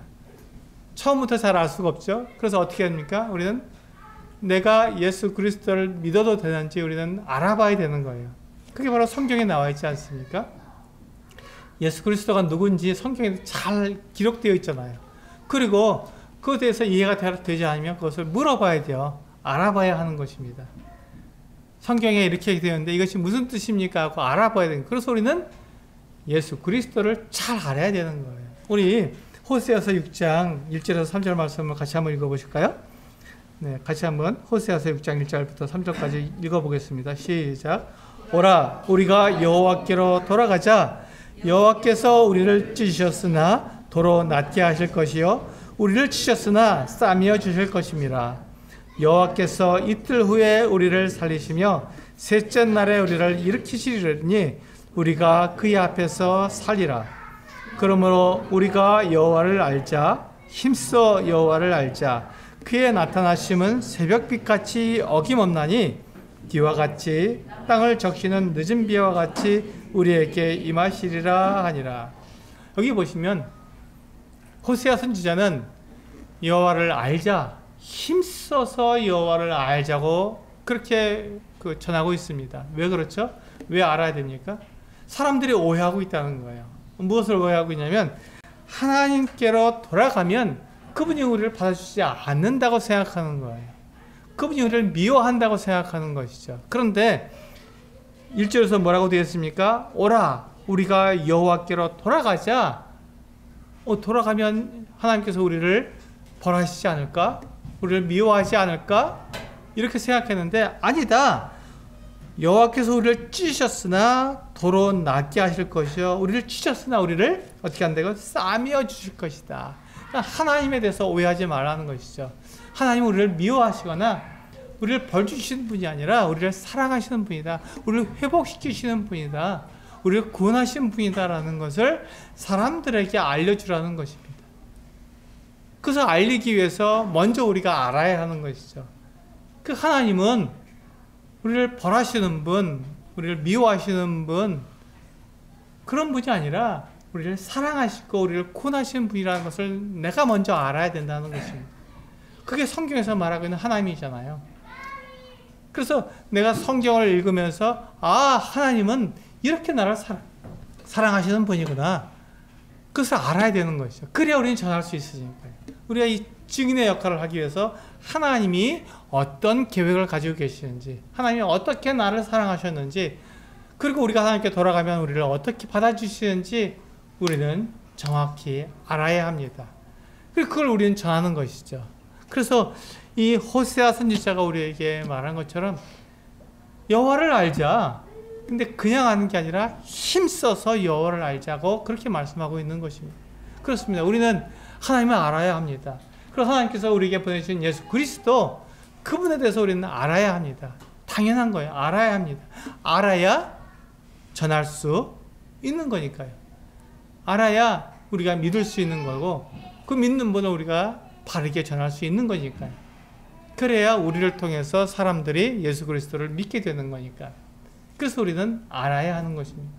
처음부터 잘 알 수가 없죠. 그래서 어떻게 합니까? 우리는 내가 예수 그리스도를 믿어도 되는지 우리는 알아봐야 되는 거예요. 그게 바로 성경에 나와 있지 않습니까? 예수 그리스도가 누군지 성경에 잘 기록되어 있잖아요. 그리고 그것에 대해서 이해가 되지 않으면 그것을 물어봐야 돼요. 알아봐야 하는 것입니다. 성경에 이렇게 되어 있는데 이것이 무슨 뜻입니까? 하고 알아봐야 되는 거예요. 그래서 우리는 예수 그리스도를 잘 알아야 되는 거예요. 우리 호세아서 6장 1절에서 3절 말씀을 같이 한번 읽어보실까요? 네, 같이 한번 호세아서 6장 1절부터 3절까지 읽어보겠습니다. 시작. 오라 우리가 여호와께로 돌아가자. 여호와께서 우리를 찢으셨으나 도로 낫게 하실 것이요 우리를 치셨으나 싸매어 주실 것임이라. 여호와께서 이틀 후에 우리를 살리시며 셋째 날에 우리를 일으키시리니 우리가 그의 앞에서 살리라. 그러므로 우리가 여호와를 알자. 힘써 여호와를 알자. 그의 나타나심은 새벽빛같이 어김없나니 비와 같이 땅을 적시는 늦은 비와 같이 우리에게 임하시리라 하니라. 여기 보시면 호세아 선지자는 여호와를 알자, 힘써서 여호와를 알자고 그렇게 전하고 있습니다. 왜 그렇죠? 왜 알아야 됩니까? 사람들이 오해하고 있다는 거예요. 무엇을 오해하고 있냐면 하나님께로 돌아가면 그분이 우리를 받아주지 않는다고 생각하는 거예요. 그분이 우리를 미워한다고 생각하는 것이죠. 그런데 1절에서 뭐라고 되어 있습니까? 오라 우리가 여호와께로 돌아가자. 돌아가면 하나님께서 우리를 벌하시지 않을까? 우리를 미워하지 않을까? 이렇게 생각했는데 아니다. 여호와께서 우리를 찢으셨으나 도로 낫게 하실 것이요 우리를 찢으셨으나 우리를 어떻게 한다고? 싸매어 주실 것이다. 그러니까 하나님에 대해서 오해하지 말라는 것이죠. 하나님은 우리를 미워하시거나 우리를 벌 주시는 분이 아니라 우리를 사랑하시는 분이다. 우리를 회복시키시는 분이다. 우리를 구원하시는 분이다라는 것을 사람들에게 알려주라는 것입니다. 그것을 알리기 위해서 먼저 우리가 알아야 하는 것이죠. 그 하나님은 우리를 벌하시는 분, 우리를 미워하시는 분, 그런 분이 아니라 우리를 사랑하시고 우리를 구원하시는 분이라는 것을 내가 먼저 알아야 된다는 것입니다. 그게 성경에서 말하고 있는 하나님이잖아요. 그래서 내가 성경을 읽으면서 하나님은 이렇게 나를 사랑하시는 분이구나. 그것을 알아야 되는 것이죠. 그래야 우리는 전할 수 있으니까요. 우리가 이 증인의 역할을 하기 위해서 하나님이 어떤 계획을 가지고 계시는지, 하나님이 어떻게 나를 사랑하셨는지, 그리고 우리가 하나님께 돌아가면 우리를 어떻게 받아주시는지 우리는 정확히 알아야 합니다. 그리고 그걸 우리는 전하는 것이죠. 그래서 이 호세아 선지자가 우리에게 말한 것처럼 여호와를 알자. 근데 그냥 아는 게 아니라 힘써서 여호와를 알자고 그렇게 말씀하고 있는 것입니다. 그렇습니다. 우리는 하나님을 알아야 합니다. 그래서 하나님께서 우리에게 보내주신 예수 그리스도, 그분에 대해서 우리는 알아야 합니다. 당연한 거예요. 알아야 합니다. 알아야 전할 수 있는 거니까요. 알아야 우리가 믿을 수 있는 거고, 그 믿는 분을 우리가 바르게 전할 수 있는 거니까요. 그래야 우리를 통해서 사람들이 예수 그리스도를 믿게 되는 거니까. 그래서 우리는 알아야 하는 것입니다.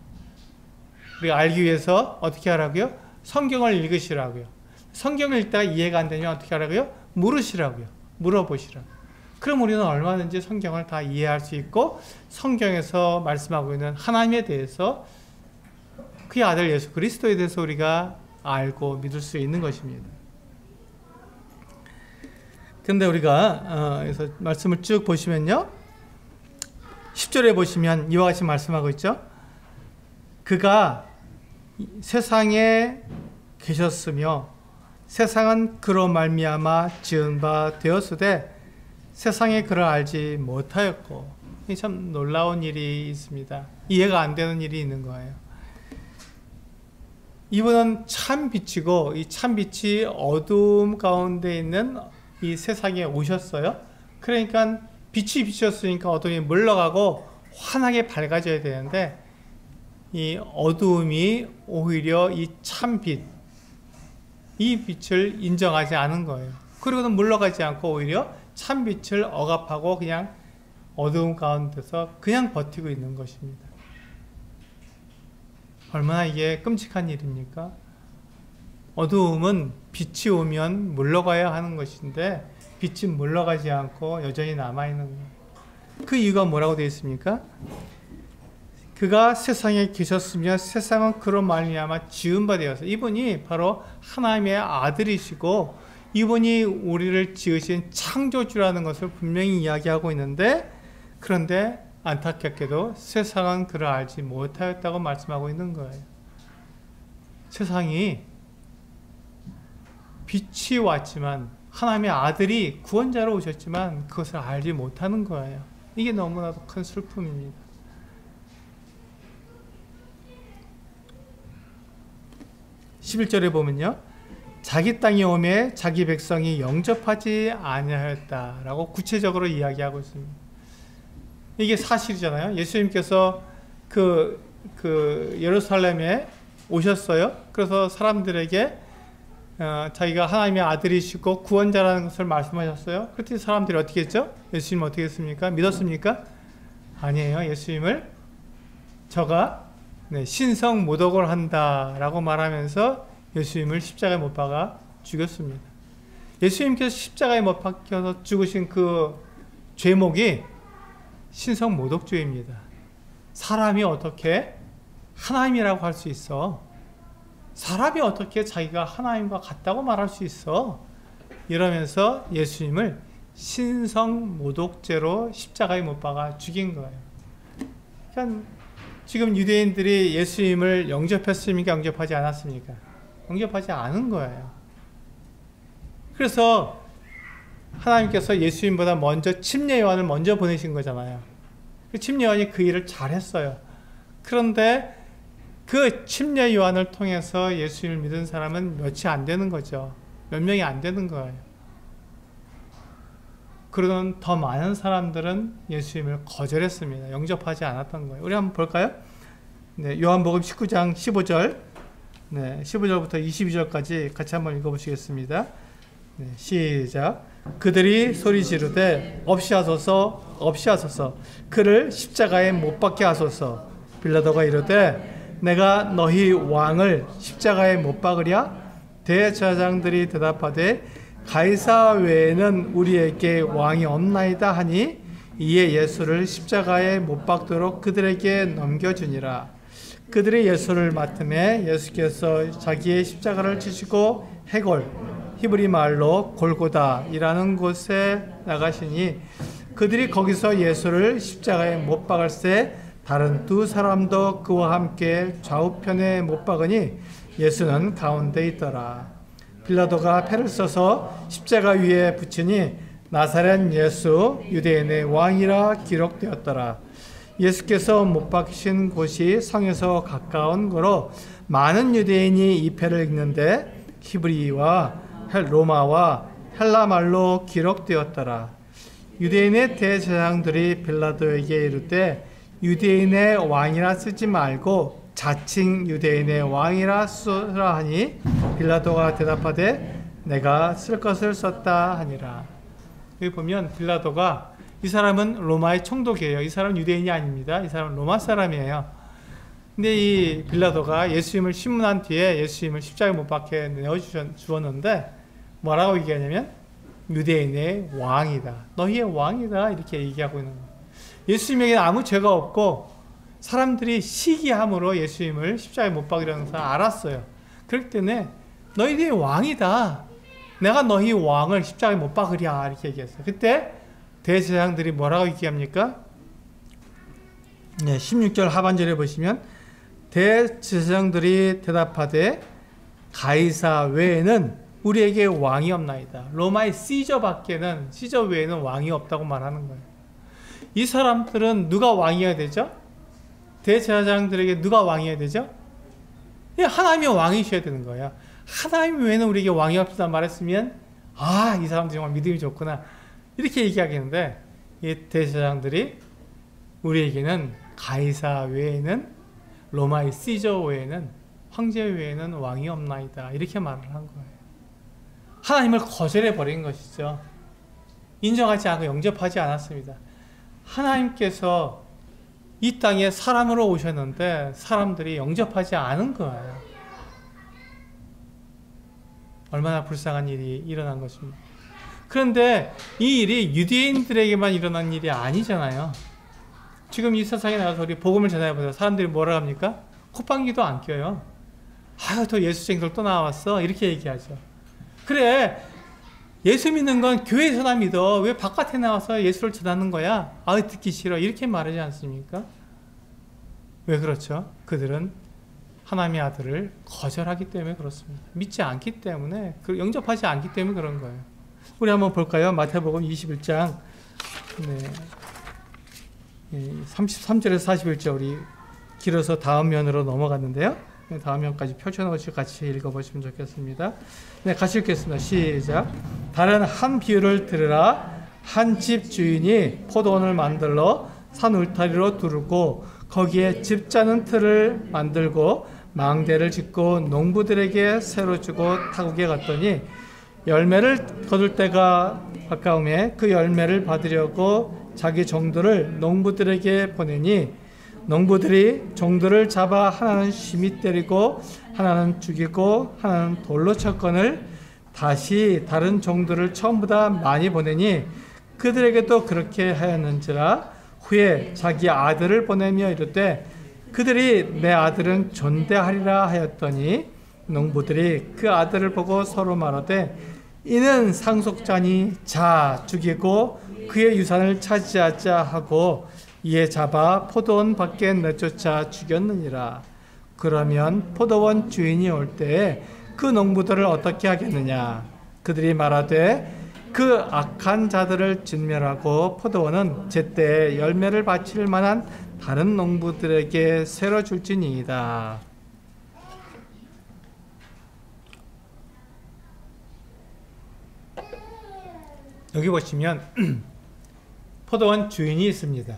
우리가 알기 위해서 어떻게 하라고요? 성경을 읽으시라고요. 성경을 읽다가 이해가 안 되면 어떻게 하라고요? 물으시라고요. 물어보시라고요. 그럼 우리는 얼마든지 성경을 다 이해할 수 있고, 성경에서 말씀하고 있는 하나님에 대해서, 그의 아들 예수 그리스도에 대해서 우리가 알고 믿을 수 있는 것입니다. 그런데 우리가 그래서 말씀을 쭉 보시면요, 10절에 보시면 이와 같이 말씀하고 있죠. 그가 세상에 계셨으며 세상은 그로 말미암아 지은 바 되었으되 세상에 그를 알지 못하였고. 참 놀라운 일이 있습니다. 이해가 안 되는 일이 있는 거예요. 이분은 참 빛이고 이 참 빛이 어두움 가운데 있는 이 세상에 오셨어요. 그러니까 빛이 비쳤으니까 어둠이 물러가고 환하게 밝아져야 되는데, 이 어두움이 오히려 이 참 빛, 이 빛을 인정하지 않은 거예요. 그리고는 물러가지 않고 오히려 참 빛을 억압하고 그냥 어두움 가운데서 그냥 버티고 있는 것입니다. 얼마나 이게 끔찍한 일입니까? 어두움은 빛이 오면 물러가야 하는 것인데 빛이 물러가지 않고 여전히 남아있는 거예요. 그 이유가 뭐라고 되어 있습니까? 그가 세상에 계셨으며 세상은 그로 말미암아 지은 바 되어서, 이분이 바로 하나님의 아들이시고 이분이 우리를 지으신 창조주라는 것을 분명히 이야기하고 있는데, 그런데 안타깝게도 세상은 그를 알지 못하였다고 말씀하고 있는 거예요. 세상이 빛이 왔지만, 하나님의 아들이 구원자로 오셨지만 그것을 알지 못하는 거예요. 이게 너무나도 큰 슬픔입니다. 11절에 보면요, 자기 땅에 오매 자기 백성이 영접하지 아니하였다라고 구체적으로 이야기하고 있습니다. 이게 사실이잖아요. 예수님께서 그 예루살렘에 오셨어요. 그래서 사람들에게 자기가 하나님의 아들이시고 구원자라는 것을 말씀하셨어요. 그랬더니 사람들이 어떻게 했죠? 예수님 어떻게 했습니까? 믿었습니까? 아니에요. 예수님을 저가 신성 모독을 한다라고 말하면서 예수님을 십자가에 못 박아 죽였습니다. 예수님께서 십자가에 못 박혀서 죽으신 그 죄목이 신성 모독죄입니다. 사람이 어떻게 하나님이라고 할 수 있어? 사람이 어떻게 자기가 하나님과 같다고 말할 수 있어? 이러면서 예수님을 신성 모독죄로 십자가에 못 박아 죽인 거예요. 그러니까 지금 유대인들이 예수님을 영접했습니까? 영접하지 않았습니까? 영접하지 않은 거예요. 그래서 하나님께서 예수님보다 먼저 침례 요한을 먼저 보내신 거잖아요. 그 침례 요한이 그 일을 잘했어요. 그런데 그 침례 요한을 통해서 예수님을 믿은 사람은 몇이 안 되는 거죠. 몇 명이 안 되는 거예요. 그러던 더 많은 사람들은 예수님을 거절했습니다. 영접하지 않았던 거예요. 우리 한번 볼까요? 네, 요한복음 19장 15절, 네, 15절부터 22절까지 같이 한번 읽어보시겠습니다. 네, 시작. 그들이 소리 지르되 없이 하소서, 없이 하소서, 그를 십자가에 못 박게 하소서. 빌라도가 이르되 내가 너희 왕을 십자가에 못 박으랴? 대제사장들이 대답하되 가이사 외에는 우리에게 왕이 없나이다 하니 이에 예수를 십자가에 못 박도록 그들에게 넘겨주니라. 그들이 예수를 맡음에 예수께서 자기의 십자가를 지시고 해골, 히브리 말로 골고다이라는 곳에 나가시니 그들이 거기서 예수를 십자가에 못 박을새 다른 두 사람도 그와 함께 좌우편에 못 박으니 예수는 가운데 있더라. 빌라도가 패를 써서 십자가 위에 붙이니 나사렛 예수 유대인의 왕이라 기록되었더라. 예수께서 못 박히신 곳이 성에서 가까운 거로 많은 유대인이 이 패를 읽는데 히브리와 로마와 헬라 말로 기록되었더라. 유대인의 대제사장들이 빌라도에게 이르되 유대인의 왕이라 쓰지 말고 자칭 유대인의 왕이라 쓰라 하니 빌라도가 대답하되 내가 쓸 것을 썼다 하니라. 여기 보면 빌라도가 이 사람은 로마의 총독이에요. 이 사람은 유대인이 아닙니다. 이 사람은 로마 사람이에요. 근데 이 빌라도가 예수님을 신문한 뒤에 예수님을 십자가에 못 박혀 내어주었는데 뭐라고 얘기하냐면 유대인의 왕이다. 너희의 왕이다. 이렇게 얘기하고 있는 거예요. 예수님에게는 아무 죄가 없고 사람들이 시기함으로 예수님을 십자가에 못 박으려는 것을 알았어요. 그렇기 때문에 너희들이 왕이다. 내가 너희 왕을 십자가에 못 박으랴. 이렇게 얘기했어요. 그때 대제사장들이 뭐라고 얘기합니까? 네, 16절 하반절에 보시면 대제사장들이 대답하되 가이사 외에는 우리에게 왕이 없나이다. 로마의 시저 외에는 왕이 없다고 말하는 거예요. 이 사람들은 누가 왕이어야 되죠? 대제사장들에게 누가 왕이어야 되죠? 하나님이 왕이셔야 되는 거예요. 하나님 외에는 우리에게 왕이 없다 말했으면 이 사람들 정말 믿음이 좋구나 이렇게 얘기하겠는데 이 대제사장들이 우리에게는 가이사 외에는 로마의 시저 외에는 황제 외에는 왕이 없나이다 이렇게 말을 한 거예요. 하나님을 거절해 버린 것이죠. 인정하지 않고 영접하지 않았습니다. 하나님께서 이 땅에 사람으로 오셨는데 사람들이 영접하지 않은 거예요. 얼마나 불쌍한 일이 일어난 것입니다. 그런데 이 일이 유대인들에게만 일어난 일이 아니잖아요. 지금 이 세상에 나가서 우리 복음을 전해보세요. 사람들이 뭐라 합니까? 콧방귀도 안 껴요. 또 예수쟁이들 또 나왔어. 이렇게 얘기하죠. 그래, 예수 믿는 건 교회에서나 믿어. 왜 바깥에 나와서 예수를 전하는 거야? 듣기 싫어. 이렇게 말하지 않습니까? 왜 그렇죠? 그들은 하나님의 아들을 거절하기 때문에 그렇습니다. 믿지 않기 때문에, 영접하지 않기 때문에 그런 거예요. 우리 한번 볼까요? 마태복음 21장 33절에서 41절 우리 길어서 다음 면으로 넘어갔는데요. 다음 면까지 펼쳐놓으시고 같이 읽어보시면 좋겠습니다. 네, 같이 읽겠습니다. 시작. 다른 한 비유를 들으라. 한 집 주인이 포도원을 만들러 산 울타리로 두르고 거기에 집 짜는 틀을 만들고 망대를 짓고 농부들에게 새로 주고 타국에 갔더니 열매를 거둘 때가 가까움에 그 열매를 받으려고 자기 종들을 농부들에게 보내니 농부들이 종들을 잡아 하나는 심히 때리고 하나는 죽이고 하나는 돌로 쳤거늘 다시 다른 종들을 처음보다 많이 보내니 그들에게도 그렇게 하였는지라 후에 자기 아들을 보내며 이르되 그들이 내 아들은 존대하리라 하였더니 농부들이 그 아들을 보고 서로 말하되 이는 상속자니 자 죽이고 그의 유산을 차지하자 하고 이에 잡아 포도원 밖에 내쫓아 죽였느니라. 그러면 포도원 주인이 올 때에 그 농부들을 어떻게 하겠느냐? 그들이 말하되 그 악한 자들을 진멸하고 포도원은 제때 열매를 바칠 만한 다른 농부들에게 새로 줄지니이다. 여기 보시면 포도원 주인이 있습니다.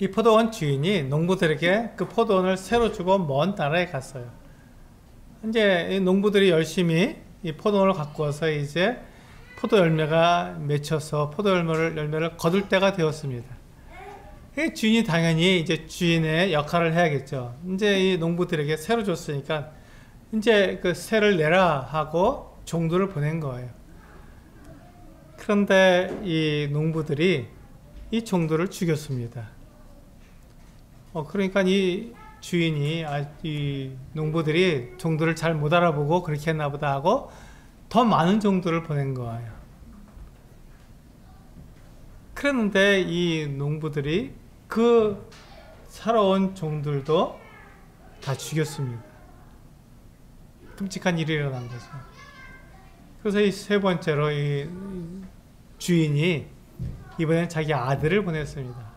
이 포도원 주인이 농부들에게 그 포도원을 새로 주고 먼 나라에 갔어요. 이제 이 농부들이 열심히 이 포도원을 갖고 와서 이제 포도 열매가 맺혀서 포도 열매를 거둘 때가 되었습니다. 이 주인이 당연히 이제 주인의 역할을 해야겠죠. 이제 이 농부들에게 새로 줬으니까 이제 그 새를 내라 하고 종들을 보낸 거예요. 그런데 이 농부들이 이 종들을 죽였습니다. 그러니까 이 주인이 이 농부들이 종들을 잘 못 알아보고 그렇게 했나 보다 하고 더 많은 종들을 보낸 거예요. 그랬는데 이 농부들이 그 살아온 종들도 다 죽였습니다. 끔찍한 일이 일어난 거죠. 그래서 이 세 번째로 이 주인이 이번엔 자기 아들을 보냈습니다.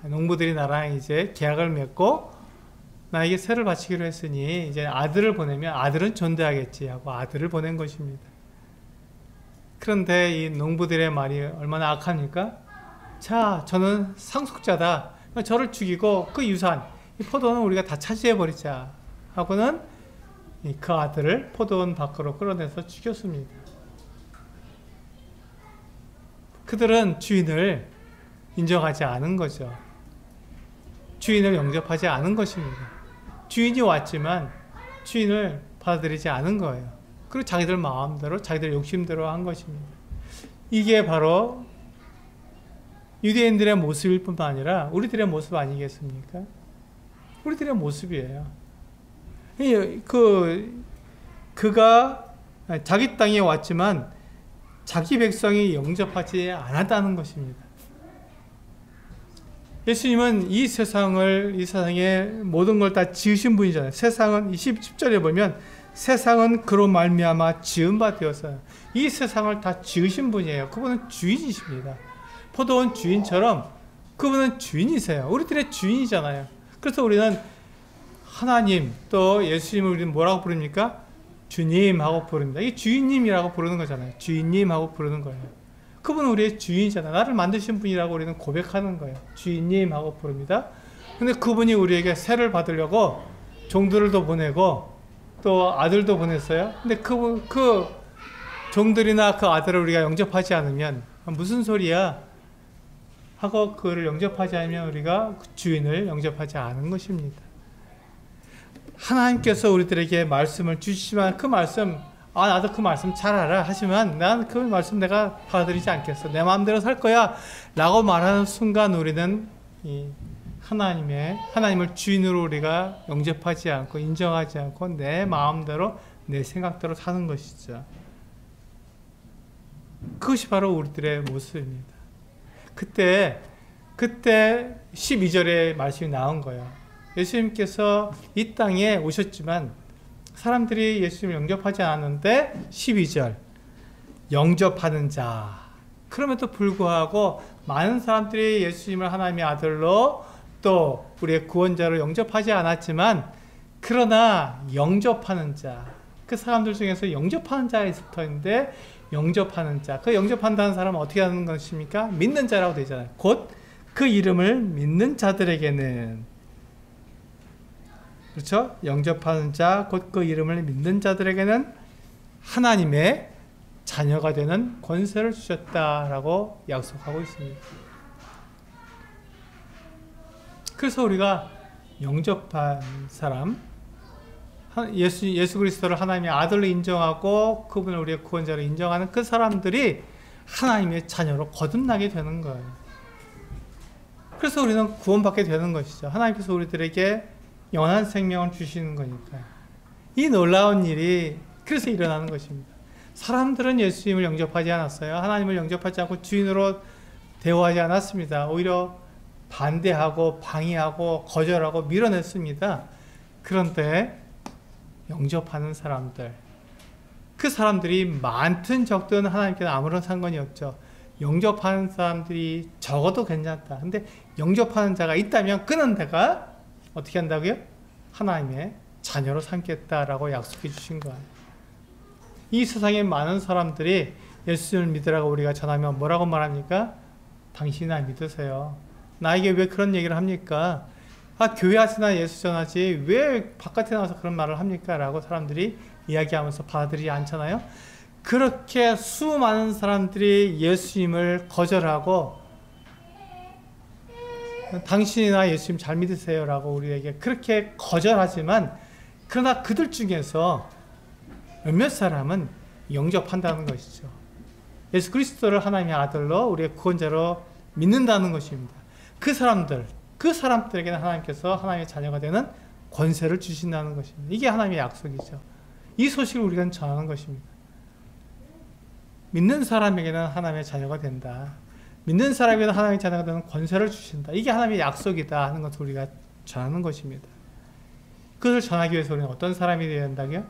농부들이 나랑 이제 계약을 맺고 나에게 새를 바치기로 했으니 이제 아들을 보내면 아들은 존대하겠지 하고 아들을 보낸 것입니다. 그런데 이 농부들의 말이 얼마나 악합니까? 자, 저는 상속자다. 저를 죽이고 그 유산, 이 포도원은 우리가 다 차지해버리자 하고는 그 아들을 포도원 밖으로 끌어내서 죽였습니다. 그들은 주인을 인정하지 않은 거죠. 주인을 영접하지 않은 것입니다. 주인이 왔지만 주인을 받아들이지 않은 거예요. 그리고 자기들 마음대로 자기들 욕심대로 한 것입니다. 이게 바로 유대인들의 모습일 뿐만 아니라 우리들의 모습 아니겠습니까? 우리들의 모습이에요. 그가 자기 땅에 왔지만 자기 백성이 영접하지 않았다는 것입니다. 예수님은 이 세상의 모든 걸 다 지으신 분이잖아요. 세상은 10절에 보면 세상은 그로 말미암아 지은 바 되었어요. 이 세상을 다 지으신 분이에요. 그분은 주인이십니다. 포도원 주인처럼 그분은 주인이세요. 우리들의 주인이잖아요. 그래서 우리는 하나님 또 예수님을 우리는 뭐라고 부릅니까? 주님 하고 부릅니다. 이게 주인님이라고 부르는 거잖아요. 주인님 하고 부르는 거예요. 그분은 우리의 주인이잖아요. 나를 만드신 분이라고 우리는 고백하는 거예요. 주인님 하고 부릅니다. 근데 그분이 우리에게 세를 받으려고 종들을 더 보내고 또 아들도 보냈어요. 근데 그 종들이나 그 아들을 우리가 영접하지 않으면 무슨 소리야? 하고 그를 영접하지 않으면 우리가 그 주인을 영접하지 않은 것입니다. 하나님께서 우리들에게 말씀을 주시지만 그 말씀 나도 그 말씀 잘 알아. 하지만 난 그 말씀 내가 받아들이지 않겠어. 내 마음대로 살 거야. 라고 말하는 순간 우리는 이 하나님을 주인으로 우리가 영접하지 않고 인정하지 않고 내 마음대로 내 생각대로 사는 것이죠. 그것이 바로 우리들의 모습입니다. 그때 12절에 말씀이 나온 거예요. 예수님께서 이 땅에 오셨지만 사람들이 예수님을 영접하지 않았는데 12절 영접하는 자 그럼에도 불구하고 많은 사람들이 예수님을 하나님의 아들로 또 우리의 구원자로 영접하지 않았지만 그러나 영접하는 자 그 사람들 중에서 영접하는 자가 붙어있는데 영접하는 자 그 영접한다는 사람은 어떻게 하는 것입니까? 믿는 자라고 되잖아요. 곧 그 이름을 믿는 자들에게는 그렇죠? 영접하는 자, 곧 그 이름을 믿는 자들에게는 하나님의 자녀가 되는 권세를 주셨다라고 약속하고 있습니다. 그래서 우리가 영접한 사람, 예수 그리스도를 하나님의 아들로 인정하고 그분을 우리의 구원자로 인정하는 그 사람들이 하나님의 자녀로 거듭나게 되는 거예요. 그래서 우리는 구원받게 되는 것이죠. 하나님께서 우리들에게 영원한 생명을 주시는 거니까요. 이 놀라운 일이 그래서 일어나는 것입니다. 사람들은 예수님을 영접하지 않았어요. 하나님을 영접하지 않고 주인으로 대우하지 않았습니다. 오히려 반대하고 방해하고 거절하고 밀어냈습니다. 그런데 영접하는 사람들, 그 사람들이 많든 적든 하나님께는 아무런 상관이 없죠. 영접하는 사람들이 적어도 괜찮다. 근데 영접하는 자가 있다면 그는 내가 어떻게 한다고요? 하나님의 자녀로 삼겠다라고 약속해 주신 거예요. 이 세상에 많은 사람들이 예수님을 믿으라고 우리가 전하면 뭐라고 말합니까? 당신이 날 믿으세요. 나에게 왜 그런 얘기를 합니까? 교회 와서나 예수 전하지 왜 바깥에 나와서 그런 말을 합니까? 라고 사람들이 이야기하면서 받아들이지 않잖아요. 그렇게 수많은 사람들이 예수님을 거절하고 당신이나 예수님 잘 믿으세요 라고 우리에게 그렇게 거절하지만, 그러나 그들 중에서 몇몇 사람은 영접한다는 것이죠. 예수 그리스도를 하나님의 아들로 우리의 구원자로 믿는다는 것입니다. 그 사람들에게는 하나님께서 하나님의 자녀가 되는 권세를 주신다는 것입니다. 이게 하나님의 약속이죠. 이 소식을 우리가 전하는 것입니다. 믿는 사람에게는 하나님의 자녀가 된다. 믿는 사람에게는 하나님의 자녀가 되는 권세를 주신다. 이게 하나님의 약속이다 하는 것을 우리가 전하는 것입니다. 그것을 전하기 위해서 우리는 어떤 사람이 되어야 한다고요?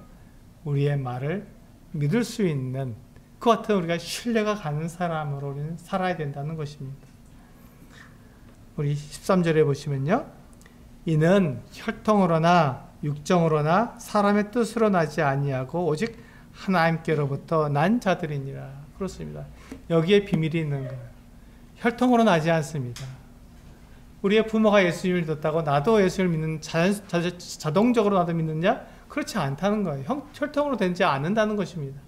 우리의 말을 믿을 수 있는 그 같은 우리가 신뢰가 가는 사람으로 우리는 살아야 된다는 것입니다. 우리 13절에 보시면요. 이는 혈통으로나 육정으로나 사람의 뜻으로 나지 아니하고 오직 하나님께로부터 난 자들이니라. 그렇습니다. 여기에 비밀이 있는 거예요. 혈통으로 나지 않습니다. 우리의 부모가 예수님을 믿었다고 나도 예수님을 믿는 자동적으로 나도 믿느냐? 그렇지 않다는 거예요. 혈통으로 되지 않는다는 것입니다.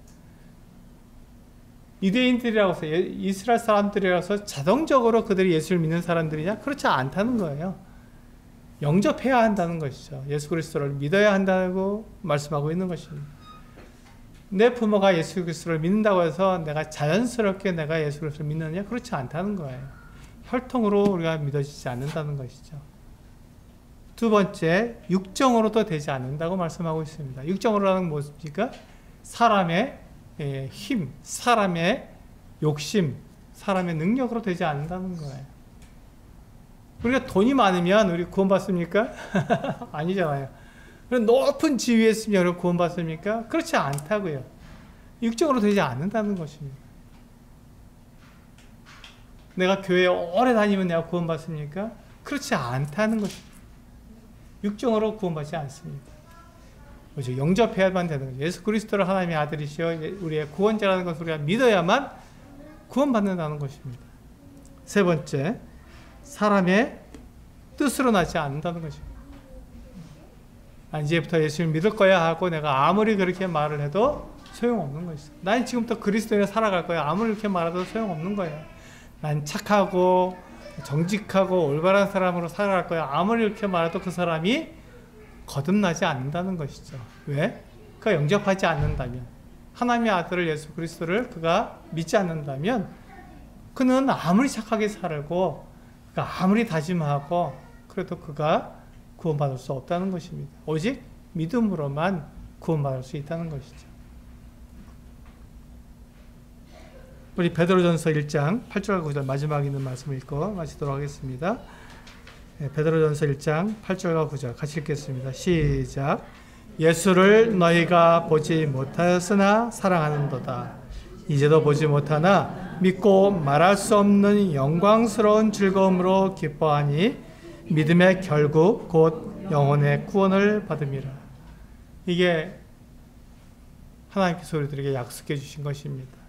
유대인들이라고 해서 이스라엘 사람들이라서 자동적으로 그들이 예수를 믿는 사람들이냐? 그렇지 않다는 거예요. 영접해야 한다는 것이죠. 예수 그리스도를 믿어야 한다고 말씀하고 있는 것입니다. 내 부모가 예수 그리스도를 믿는다고 해서 내가 자연스럽게 내가 예수 그리스도를 믿느냐? 그렇지 않다는 거예요. 혈통으로 우리가 믿어지지 않는다는 것이죠. 두 번째, 육정으로도 되지 않는다고 말씀하고 있습니다. 육정으로라는 무엇입니까? 사람의 힘, 사람의 욕심, 사람의 능력으로 되지 않는다는 거예요. 우리가 돈이 많으면 우리 구원받습니까? 아니잖아요. 높은 지위에 있으면 우리가 구원받습니까? 그렇지 않다고요. 육정으로 되지 않는다는 것입니다. 내가 교회에 오래 다니면 내가 구원받습니까? 그렇지 않다는 것입니다. 육정으로 구원받지 않습니다. 그렇죠? 영접해야만 되는 거죠. 예수 그리스도를 하나님의 아들이시여 우리의 구원자라는 것을 우리가 믿어야만 구원받는다는 것입니다. 세 번째, 사람의 뜻으로 나지 않는다는 것입니다. 이제부터 예수를 믿을 거야 하고 내가 아무리 그렇게 말을 해도 소용없는 것이죠. 난 지금부터 그리스도인으로 살아갈 거야. 아무리 이렇게 말해도 소용없는 거예요. 난 착하고 정직하고 올바른 사람으로 살아갈 거야. 아무리 이렇게 말해도 그 사람이 거듭나지 않는다는 것이죠. 왜? 그가 영접하지 않는다면, 하나님의 아들을 예수 그리스도를 그가 믿지 않는다면 그는 아무리 착하게 살고 그가 아무리 다짐하고 그래도 그가 구원받을 수 없다는 것입니다. 오직 믿음으로만 구원받을 수 있다는 것이죠. 우리 베드로전서 1장 8절과 9절 마지막에 있는 말씀을 읽고 마치도록 하겠습니다. 베드로전서 1장 8절과 9절 같이 읽겠습니다. 시작. 예수를 너희가 보지 못하였으나 사랑하는도다. 이제도 보지 못하나 믿고 말할 수 없는 영광스러운 즐거움으로 기뻐하니 믿음의 결국 곧 영혼의 구원을 받음이라. 이게 하나님께서 우리들에게 약속해 주신 것입니다.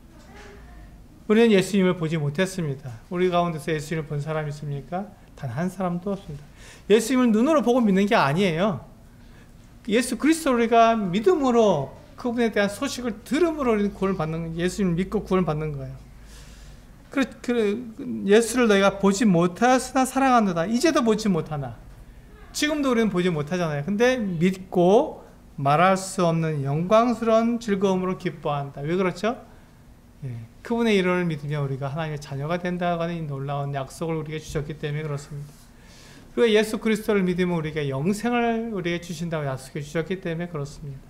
우리는 예수님을 보지 못했습니다. 우리 가운데서 예수님을 본 사람이 있습니까? 단 한 사람도 없습니다. 예수님을 눈으로 보고 믿는 게 아니에요. 예수 그리스도를 우리가 믿음으로 그분에 대한 소식을 들음으로 우리는 구원을 받는, 예수님을 믿고 구원을 받는 거예요. 예수를 너희가 보지 못하였으나 사랑한다. 이제도 보지 못하나. 지금도 우리는 보지 못하잖아요. 근데 믿고 말할 수 없는 영광스러운 즐거움으로 기뻐한다. 왜 그렇죠? 그분의 이름을 믿으면 우리가 하나님의 자녀가 된다고 하는 이 놀라운 약속을 우리에게 주셨기 때문에 그렇습니다. 그리고 예수 그리스도를 믿으면 우리에게 영생을 우리에게 주신다고 약속해 주셨기 때문에 그렇습니다.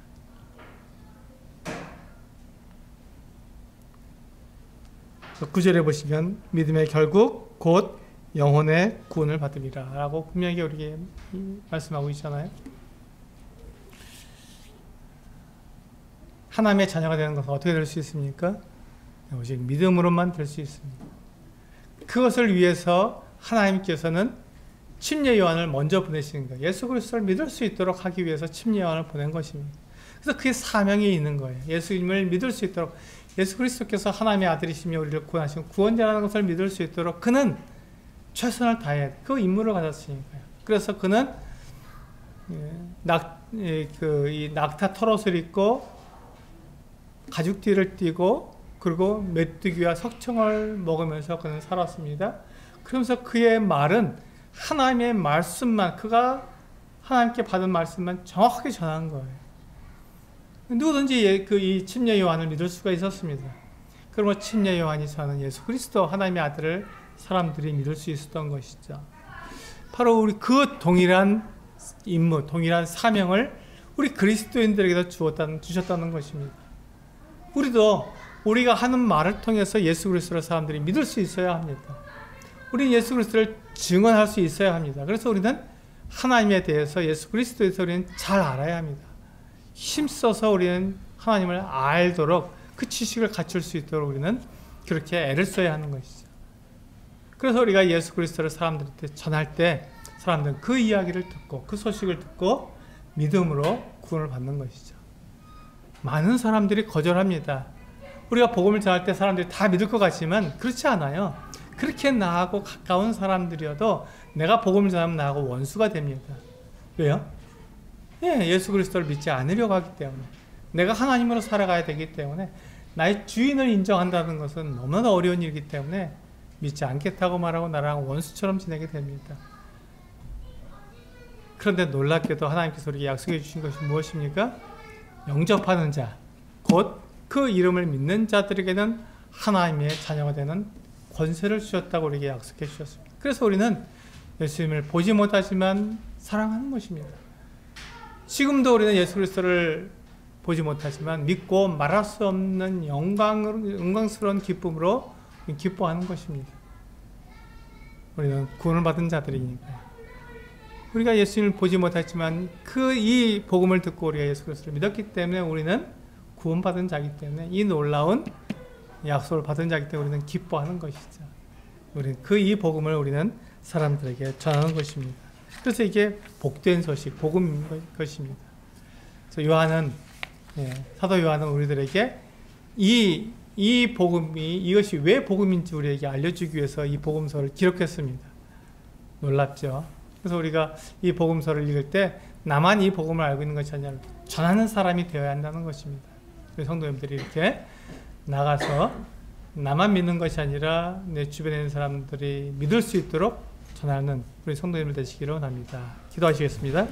9절에 보시면 믿음의 결국 곧 영혼의 구원을 받으리라 라고 분명히 우리에게 말씀하고 있잖아요. 하나님의 자녀가 되는 것은 어떻게 될 수 있습니까? 오직 믿음으로만 될 수 있습니다. 그것을 위해서 하나님께서는 침례 요한을 먼저 보내시는 거예요. 예수 그리스도를 믿을 수 있도록 하기 위해서 침례 요한을 보낸 것입니다. 그래서 그게 사명이 있는 거예요. 예수님을 믿을 수 있도록, 예수 그리스도께서 하나님의 아들이시며 우리를 구원하신 구원자라는 것을 믿을 수 있도록 그는 최선을 다해야 돼. 그 임무를 가졌으니까요. 그래서 그는 낙타 털옷을 입고 가죽띠를 띠고 그리고 메뚜기와 석청을 먹으면서 그는 살았습니다. 그러면서 그의 말은 하나님의 말씀만, 그가 하나님께 받은 말씀만 정확하게 전한 거예요. 누구든지 이 침례 요한을 믿을 수가 있었습니다. 그러면 침례 요한이 전하는 예수 그리스도 하나님의 아들을 사람들이 믿을 수 있었던 것이죠. 바로 우리 그 동일한 임무, 동일한 사명을 우리 그리스도인들에게도 주셨다는 것입니다. 우리가 하는 말을 통해서 예수 그리스도를 사람들이 믿을 수 있어야 합니다. 우리는 예수 그리스도를 증언할 수 있어야 합니다. 그래서 우리는 하나님에 대해서, 예수 그리스도에 대해서 우리는 잘 알아야 합니다. 힘써서 우리는 하나님을 알도록, 그 지식을 갖출 수 있도록 우리는 그렇게 애를 써야 하는 것이죠. 그래서 우리가 예수 그리스도를 사람들한테 전할 때 사람들은 그 이야기를 듣고 그 소식을 듣고 믿음으로 구원을 받는 것이죠. 많은 사람들이 거절합니다. 우리가 복음을 전할 때 사람들이 다 믿을 것 같지만 그렇지 않아요. 그렇게 나하고 가까운 사람들이어도 내가 복음을 전하면 나하고 원수가 됩니다. 왜요? 예수 그리스도를 믿지 않으려고 하기 때문에, 내가 하나님으로 살아가야 되기 때문에, 나의 주인을 인정한다는 것은 너무나 어려운 일이기 때문에 믿지 않겠다고 말하고 나랑 원수처럼 지내게 됩니다. 그런데 놀랍게도 하나님께서 우리에게 약속해 주신 것이 무엇입니까? 영접하는 자, 곧 그 이름을 믿는 자들에게는 하나님의 자녀가 되는 권세를 주셨다고 우리에게 약속해 주셨습니다. 그래서 우리는 예수님을 보지 못하지만 사랑하는 것입니다. 지금도 우리는 예수 그리스도를 보지 못하지만 믿고 말할 수 없는 영광스러운 기쁨으로 기뻐하는 것입니다. 우리는 구원을 받은 자들이니까요. 우리가 예수님을 보지 못했지만 이 복음을 듣고 우리가 예수 그리스도를 믿었기 때문에 우리는 구원받은 자이기 때문에, 이 놀라운 약속을 받은 자이기 때문에 우리는 기뻐하는 것이죠. 우리는 이 복음을 우리는 사람들에게 전하는 것입니다. 그래서 이게 복된 소식, 복음인 것입니다. 그래서 사도 요한은 우리들에게 이 복음이, 이것이 왜 복음인지 우리에게 알려주기 위해서 이 복음서를 기록했습니다. 놀랍죠? 그래서 우리가 이 복음서를 읽을 때 나만 이 복음을 알고 있는 것이 아니라 전하는 사람이 되어야 한다는 것입니다. 우리 성도님들이 이렇게 나가서 나만 믿는 것이 아니라 내 주변에 있는 사람들이 믿을 수 있도록 전하는 우리 성도님들 되시기를 원합니다. 기도하시겠습니다.